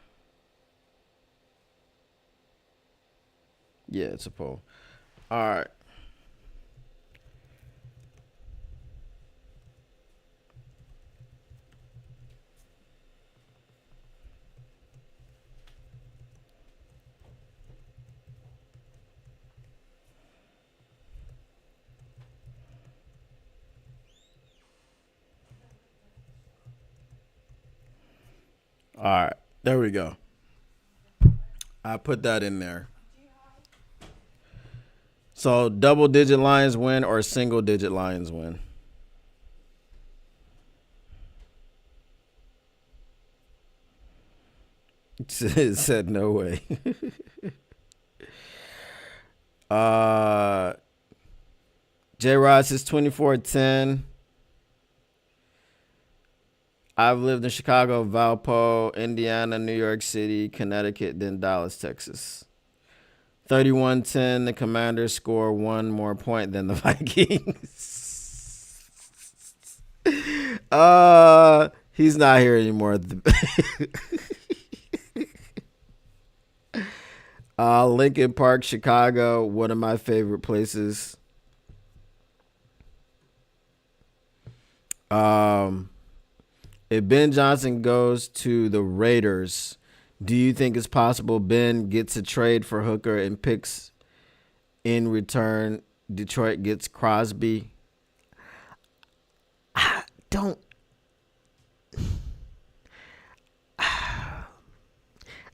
[SPEAKER 1] yeah, it's a poll. All right. All right. There we go. I put that in there. So double digit Lions win or single digit Lions win? It said no way. uh J Rod says 24-10. I've lived in Chicago, Valpo, Indiana, New York City, Connecticut, then Dallas, Texas. 31-10. The Commanders score one more point than the Vikings. He's not here anymore. Lincoln Park, Chicago, one of my favorite places. If Ben Johnson goes to the Raiders, do you think it's possible Ben gets a trade for Hooker and picks in return Detroit gets Crosby. I don't.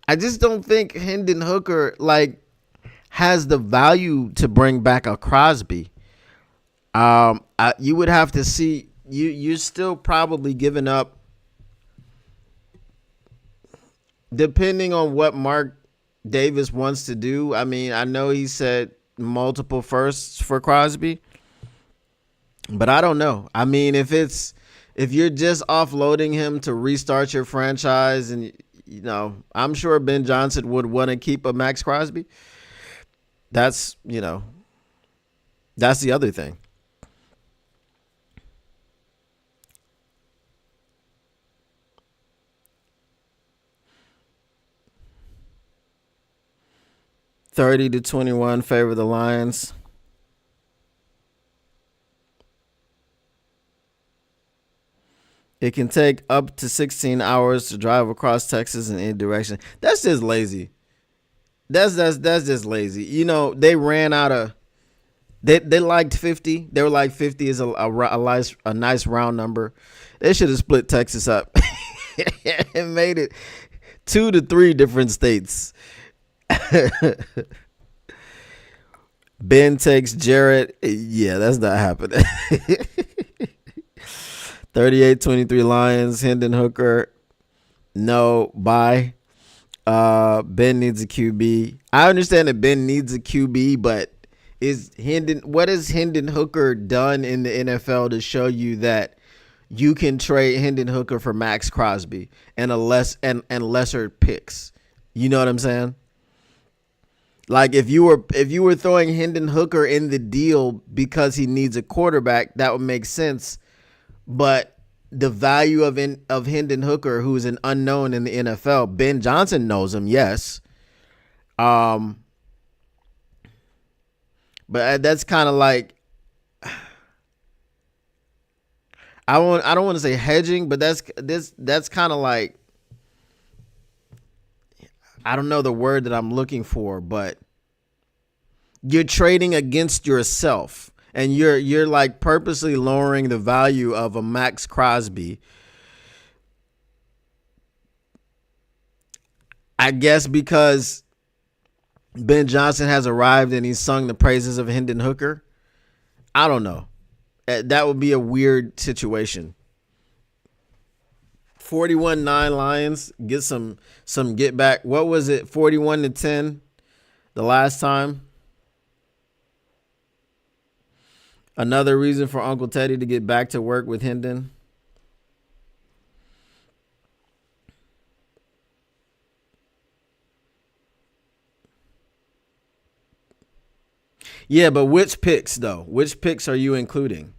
[SPEAKER 1] I just don't think Hendon Hooker has the value to bring back a Crosby. You would have to see. You're still probably giving up, depending on what Mark Davis wants to do. I mean, I know he said multiple firsts for Crosby, but I don't know. I mean, if you're just offloading him to restart your franchise, and I'm sure Ben Johnson would want to keep a Max Crosby. That's the other thing. $30-21 favor the Lions. It can take up to 16 hours to drive across Texas in any direction. That's just lazy. That's just lazy. They ran out of. They liked 50. They were like 50 is a nice round number. They should have split Texas up and made it 2 to 3 different states. Ben takes Jarrett. Yeah, that's not happening. 38-23 Lions. Hendon Hooker. No, bye. Ben needs a QB. I understand that Ben needs a QB, but what has Hendon Hooker done in the NFL to show you that you can trade Hendon Hooker for Max Crosby and lesser picks? You know what I'm saying? Like if you were throwing Hendon Hooker in the deal because he needs a quarterback, that would make sense. But the value of Hendon Hooker, who's an unknown in the NFL, Ben Johnson knows him, yes. But that's kind of like, I don't want to say hedging, but that's kind of like, I don't know the word that I'm looking for, but you're trading against yourself, and you're like purposely lowering the value of a Max Crosby. I guess because Ben Johnson has arrived and he's sung the praises of Hendon Hooker. I don't know. That would be a weird situation. 41-9 Lions get some get back. What was it? 41-10 the last time. Another reason for Uncle Teddy to get back to work with Hendon. Yeah, but which picks though? Which picks are you including?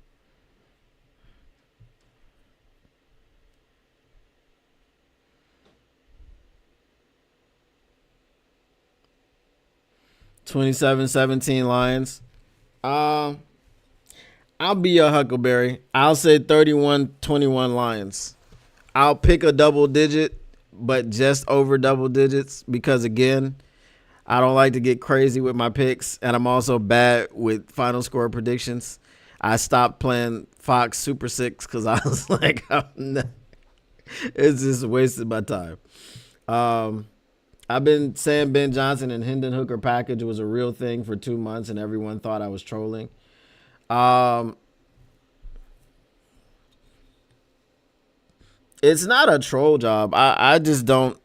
[SPEAKER 1] (27-17) Lions. I'll be a Huckleberry. I'll say 31-21 Lions. I'll pick a double digit, but just over double digits because, again, I don't like to get crazy with my picks, and I'm also bad with final score predictions. I stopped playing Fox Super 6 because I was like, it's just wasted my time. I've been saying Ben Johnson and Hendon Hooker package was a real thing for 2 months, and everyone thought I was trolling. It's not a troll job. I just don't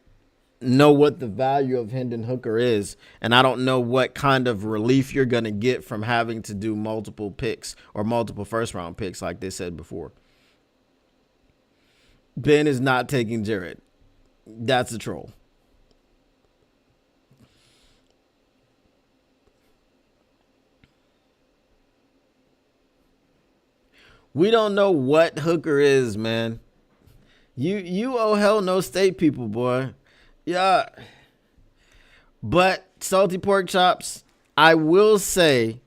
[SPEAKER 1] know what the value of Hendon Hooker is, and I don't know what kind of relief you're going to get from having to do multiple picks or multiple first-round picks like they said before. Ben is not taking Jarrett. That's a troll. We don't know what Hooker is, man. You owe hell no state people, boy. Yeah. But salty pork chops, I will say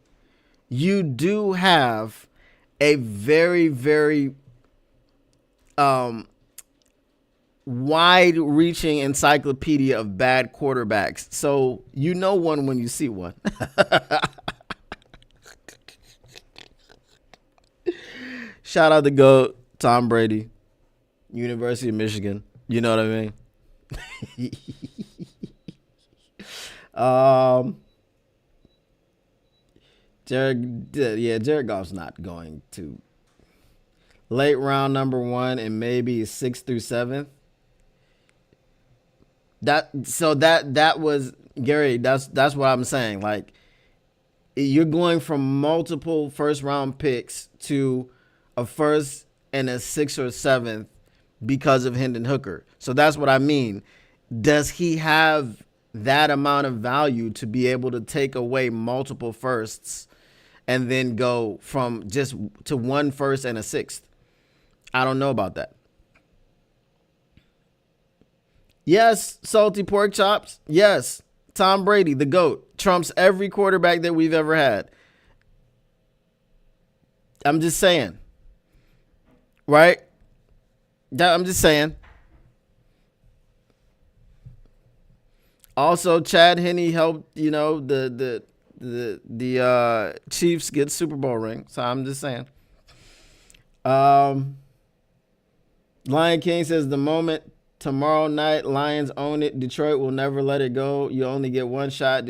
[SPEAKER 1] you do have a very, very wide-reaching encyclopedia of bad quarterbacks. So you know one when you see one. Shout out the GOAT, Tom Brady, University of Michigan. You know what I mean? Jared Goff's not going to. Late round number 1 and maybe 6th through 7th. That was Gary. That's what I'm saying. Like, you're going from multiple first round picks to a first and a 6th or 7th because of Hendon Hooker. So that's what I mean. Does he have that amount of value to be able to take away multiple firsts and then go from just to 1 first and a 6th? I don't know about that. Yes, salty pork chops. Yes, Tom Brady, the GOAT, trumps every quarterback that we've ever had. I'm just saying. Right? I'm just saying. Also, Chad Henne helped, the Chiefs get Super Bowl ring. So I'm just saying. Lion King says the moment tomorrow night Lions own it, Detroit will never let it go. You only get one shot.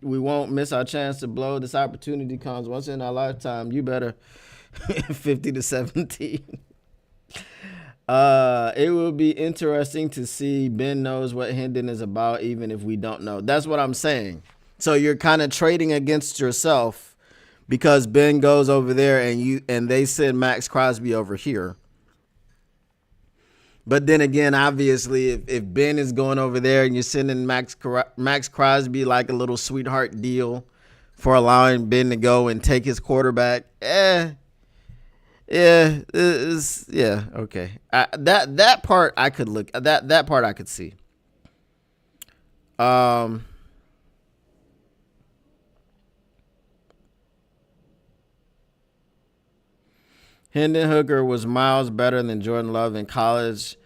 [SPEAKER 1] We won't miss our chance to blow. This opportunity comes once in our lifetime. You better. 50-17. It will be interesting to see. Ben knows what Hendon is about, even if we don't know. That's what I'm saying. So you're kind of trading against yourself because Ben goes over there and they send Max Crosby over here. But then again, obviously, if Ben is going over there and you're sending Max Crosby like a little sweetheart deal for allowing Ben to go and take his quarterback, okay. That part I could look that part I could see. Hendon Hooker was miles better than Jordan Love in college.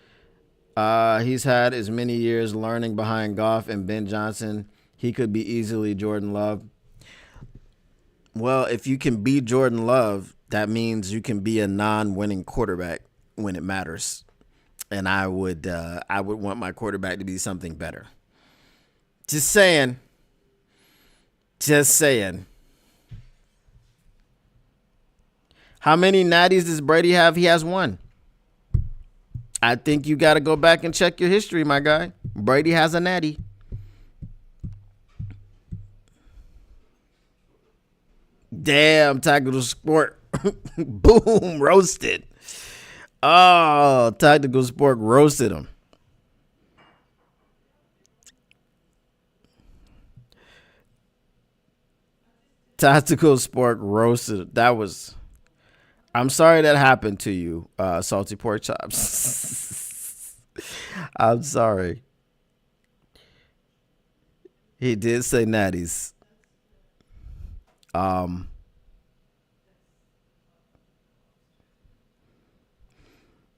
[SPEAKER 1] He's had as many years learning behind Goff and Ben Johnson. He could be easily Jordan Love. Well, if you can be Jordan Love, that means you can be a non-winning quarterback when it matters. And I would want my quarterback to be something better. Just saying. How many natties does Brady have? He has 1. I think you got to go back and check your history, my guy. Brady has a natty. Damn, Tactical Sport. Boom, roasted. Oh, Tactical Sport roasted him. Tactical Sport roasted. That was... I'm sorry that happened to you, salty pork chops. I'm sorry. He did say natties.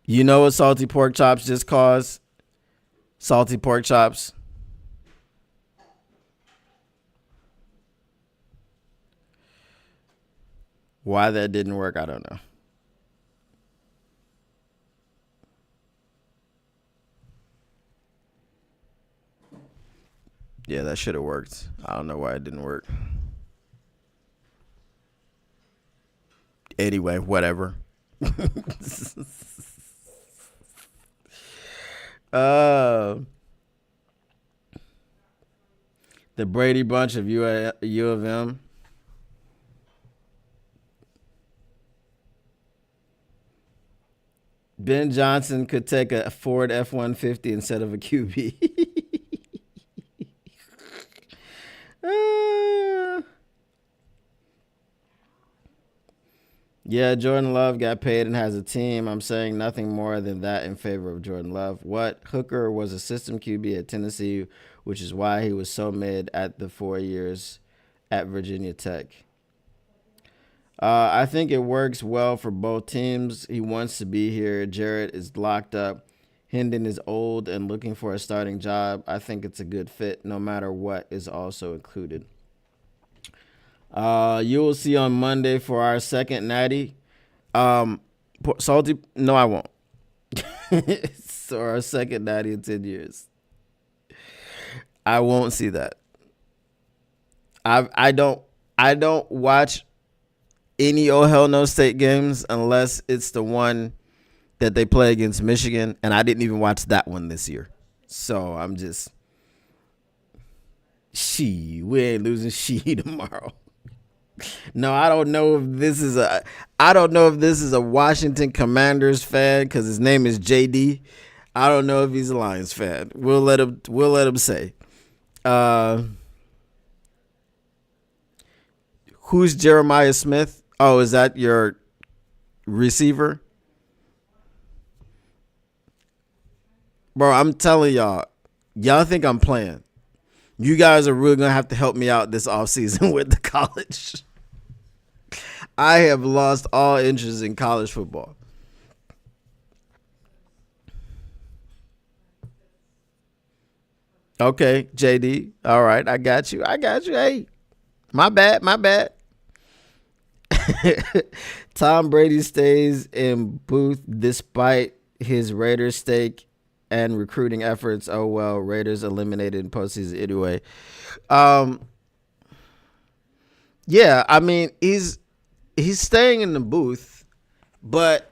[SPEAKER 1] You know what salty pork chops just caused? Salty pork chops. Why that didn't work, I don't know. Yeah, that should have worked. I don't know why it didn't work. Anyway, whatever. The Brady Bunch of U of M. Ben Johnson could take a Ford F-150 instead of a QB. Yeah, Jordan Love got paid and has a team. I'm saying nothing more than that in favor of Jordan Love. What? Hooker was a system QB at Tennessee, which is why he was so mid at the 4 years at Virginia Tech. I think it works well for both teams. He wants to be here. Jarrett is locked up. Hendon is old and looking for a starting job. I think it's a good fit no matter what is also included. You will see on Monday for our second natty. Salty? No, I won't. So our second 90 in 10 years. I won't see that. I don't watch any Oh Hell No State games unless it's the one that they play against Michigan, and I didn't even watch that one this year. So I'm just we ain't losing tomorrow. No, I don't know if this is a Washington Commanders fan because his name is JD. I don't know if he's a Lions fan. We'll let him say. Who's Jeremiah Smith? Oh, is that your receiver? Bro, I'm telling y'all think I'm playing. You guys are really going to have to help me out this offseason with the college. I have lost all interest in college football. Okay, JD. All right, I got you. Hey, my bad. Tom Brady stays in booth despite his Raiders stake and recruiting efforts. Oh well, Raiders eliminated in postseason anyway. Yeah, I mean he's staying in the booth, but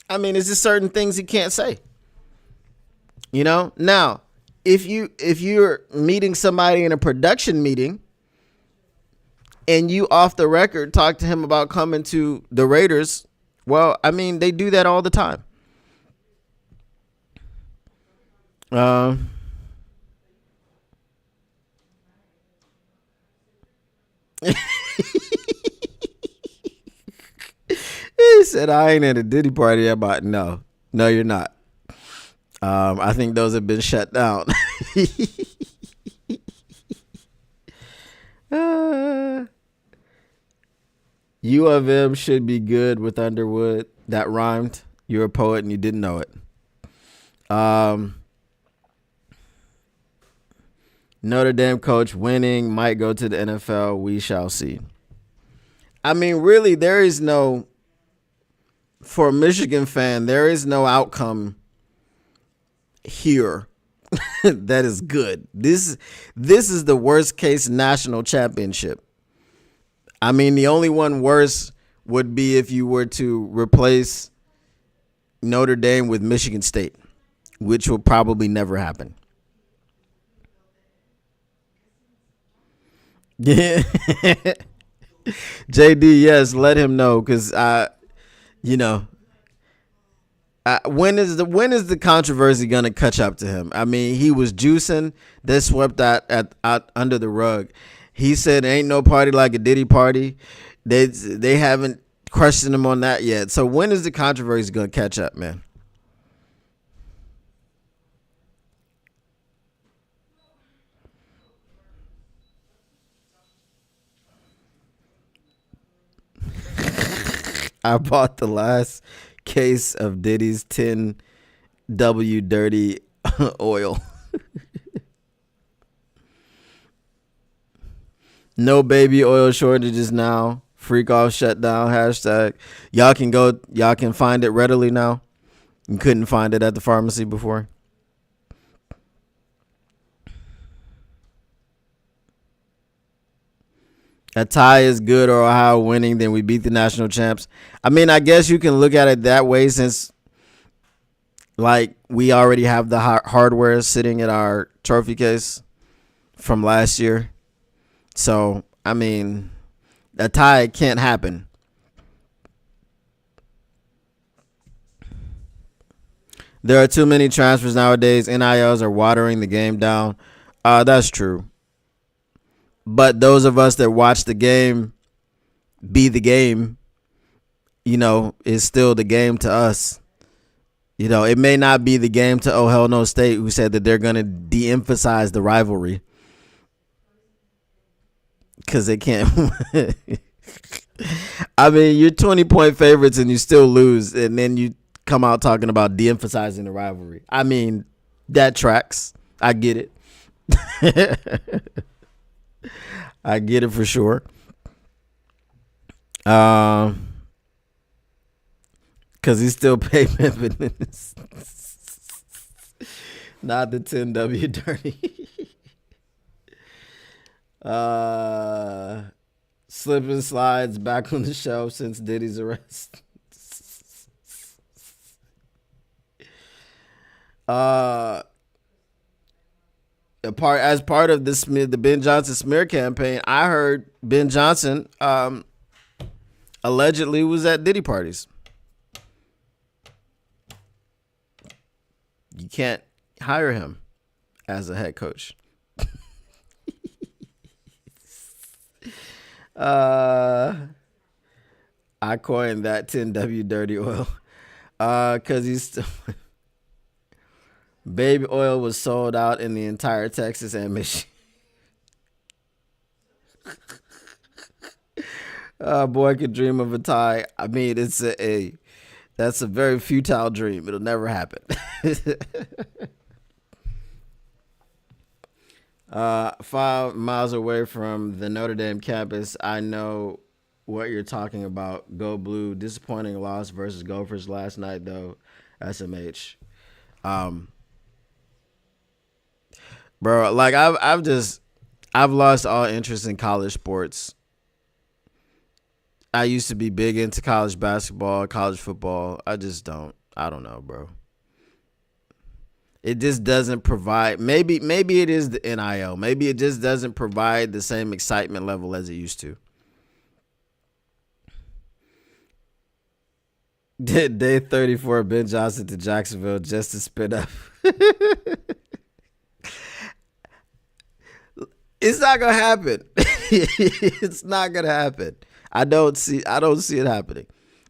[SPEAKER 1] I mean it's just certain things he can't say. You know? Now, if you're meeting somebody in a production meeting and you off the record talk to him about coming to the Raiders, well, I mean they do that all the time. He said, I ain't at a Diddy party. About no, you're not. I think those have been shut down. U of M should be good with Underwood. That rhymed. You're a poet and you didn't know it. Notre Dame coach winning, might go to the NFL. We shall see. I mean, really, for a Michigan fan, there is no outcome here that is good. This is the worst case national championship. I mean, the only one worse would be if you were to replace Notre Dame with Michigan State, which will probably never happen. Yeah. JD, yes, let him know because when is the controversy gonna catch up to him? I mean, he was juicing, they swept that out under the rug. He said ain't no party like a Diddy party. They haven't questioned him on that yet. So when is the controversy gonna catch up, man? I bought the last case of Diddy's 10W dirty oil. No baby oil shortages now. Freak off shutdown hashtag. Y'all can find it readily now. You couldn't find it at the pharmacy before. A tie is good or Ohio winning, then we beat the national champs. I mean, I guess you can look at it that way since, like, we already have the hardware sitting in our trophy case from last year. So, I mean, a tie can't happen. There are too many transfers nowadays. NILs are watering the game down. That's true. But those of us that watch the game be the game, is still the game to us. It may not be the game to Oh Hell No State, who said that they're going to de-emphasize the rivalry. Because they can't. I mean, you're 20-point favorites and you still lose. And then you come out talking about de-emphasizing the rivalry. I mean, that tracks. I get it. I get it for sure. Because he still paid pimping. Not the 10W dirty. Slip and slides back on the shelf since Diddy's arrest. As part of the Ben Johnson smear campaign, I heard Ben Johnson allegedly was at Diddy parties. You can't hire him as a head coach. I coined that 10W dirty oil because he's still baby oil was sold out in the entire Texas and Michigan. Boy could dream of a tie. I mean, that's a very futile dream. It'll never happen. 5 miles away from the Notre Dame campus, I know what you're talking about. Go Blue. Disappointing loss versus Gophers last night, though. SMH. Bro, like I've lost all interest in college sports. I used to be big into college basketball, college football. I don't know, bro. It just doesn't provide. Maybe it is the NIL. Maybe it just doesn't provide the same excitement level as it used to. Day 34, Ben Johnson to Jacksonville just to spit up. It's not gonna happen. It's not gonna happen. I don't see it happening.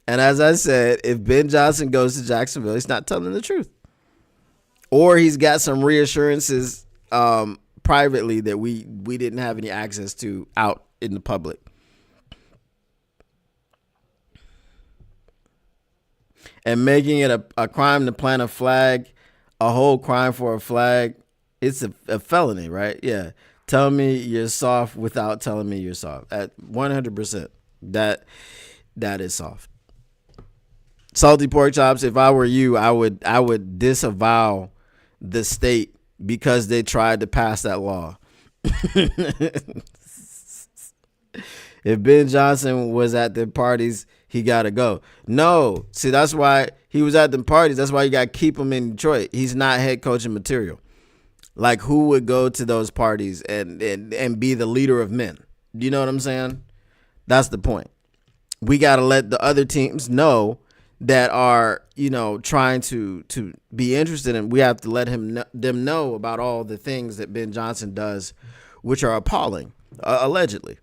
[SPEAKER 1] And as I said, if Ben Johnson goes to Jacksonville, he's not telling the truth. Or he's got some reassurances privately that we didn't have any access to out in the public. And making it a crime to plant a flag, a whole crime for a flag, it's a felony, right? Yeah. Tell me you're soft without telling me you're soft. At 100%. That is soft. Salty pork chops, if I were you, I would disavow the state because they tried to pass that law. If Ben Johnson was at the parties, he got to go. No. See, that's why he was at the parties. That's why you got to keep him in Detroit. He's not head coaching material. Like, who would go to those parties and be the leader of men? You know what I'm saying? That's the point. We got to let the other teams know that are, trying to be interested in. We have to let them know about all the things that Ben Johnson does, which are appalling, allegedly.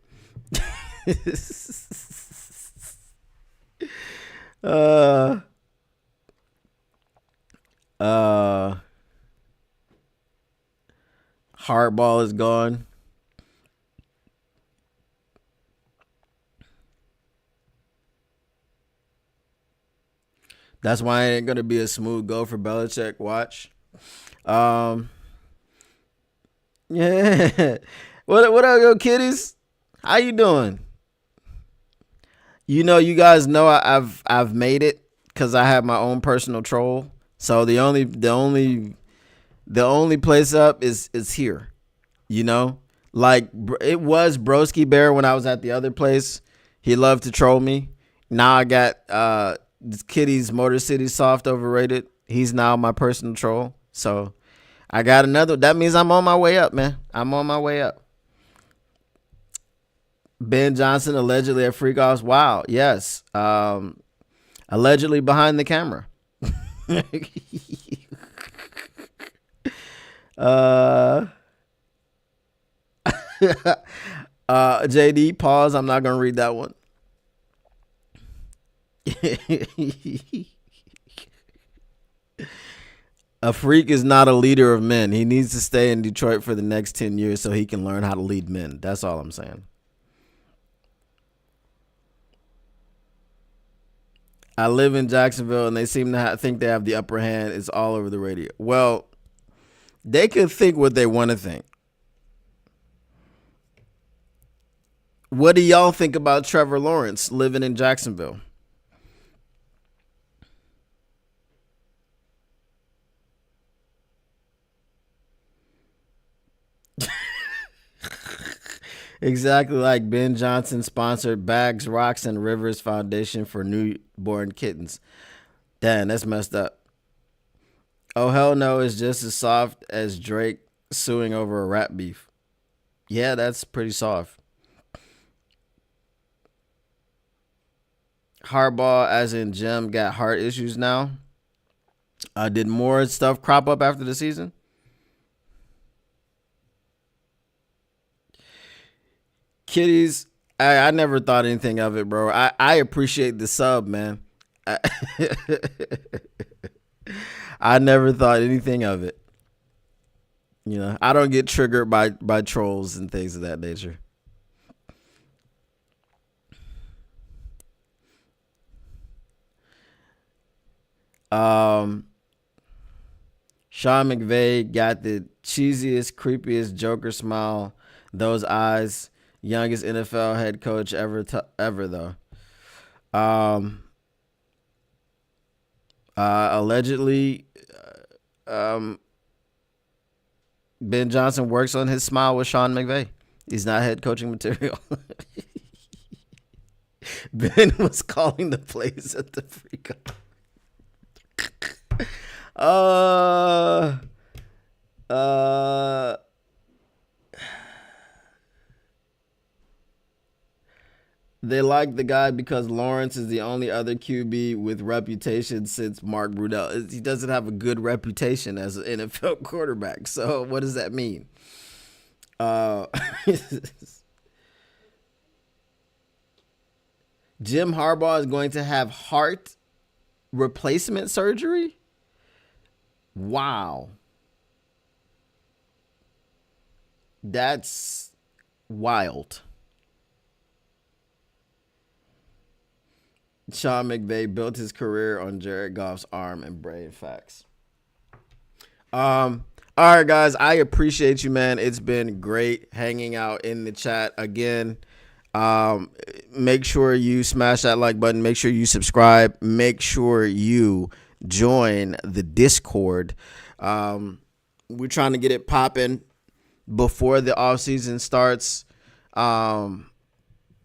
[SPEAKER 1] Hardball is gone. That's why it ain't gonna be a smooth go for Belichick. Watch. Yeah. What up, yo, kiddies? How you doing? You guys know I've made it because I have my own personal troll. So the only place up is here. Like it was Broski Bear when I was at the other place. He loved to troll me. Now I got this Kitty's Motor City Soft overrated. He's now my personal troll. So I got another. That means I'm on my way up, man. I'm on my way up. Ben Johnson allegedly at freak offs. Wow. Yes. Allegedly behind the camera. JD, pause. I'm not gonna read that one. A freak is not a leader of men. He needs to stay in Detroit for the next 10 years so he can learn how to lead men. That's all I'm saying. I live in Jacksonville and they seem to think they have the upper hand. It's all over the radio. Well, they can think what they want to think. What do y'all think about Trevor Lawrence living in Jacksonville? Exactly like Ben Johnson sponsored Bags, Rocks, and Rivers Foundation for Newborn Kittens. Damn, that's messed up. Oh, hell no, it's just as soft as Drake suing over a rap beef. Yeah, that's pretty soft. Harbaugh, as in Jim, got heart issues now. Did more stuff crop up after the season? Kitties, I never thought anything of it, bro. I appreciate the sub, man. I, I never thought anything of it. You know, I don't get triggered by trolls and things of that nature. Um, Sean McVay got the cheesiest, creepiest Joker smile. Those eyes. Youngest NFL head coach ever though. Um, allegedly, um, Ben Johnson works on his smile with Sean McVay. He's not head coaching material. Ben was calling the plays at the free uh, uh, they like the guy because Lawrence is the only other QB with reputation since Mark Brunell. He doesn't have a good reputation as an NFL quarterback. So what does that mean? Jim Harbaugh is going to have heart replacement surgery? Wow. That's wild. Sean McVay built his career on Jared Goff's arm and brain. Facts. All right, guys. I appreciate you, man. It's been great hanging out in the chat again. Make sure you smash that like button. Make sure you subscribe. Make sure you join the Discord. We're trying to get it popping before the off season starts.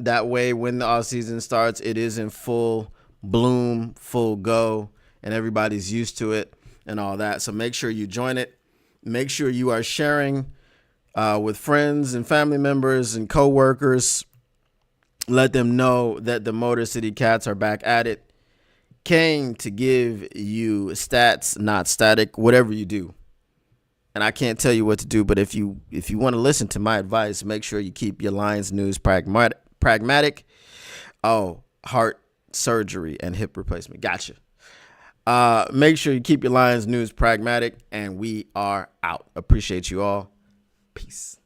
[SPEAKER 1] That way, when the off season starts, it is in full bloom, full go, and everybody's used to it and all that. So make sure you join it. Make sure you are sharing with friends and family members and coworkers. Let them know that the Motor City Cats are back at it. Came to give you stats, not static, whatever you do. And I can't tell you what to do, but if you want to listen to my advice, make sure you keep your Lions news pragmatic. Oh, heart surgery and hip replacement. Gotcha. Make sure you keep your Lions news pragmatic, and we are out. Appreciate you all. Peace.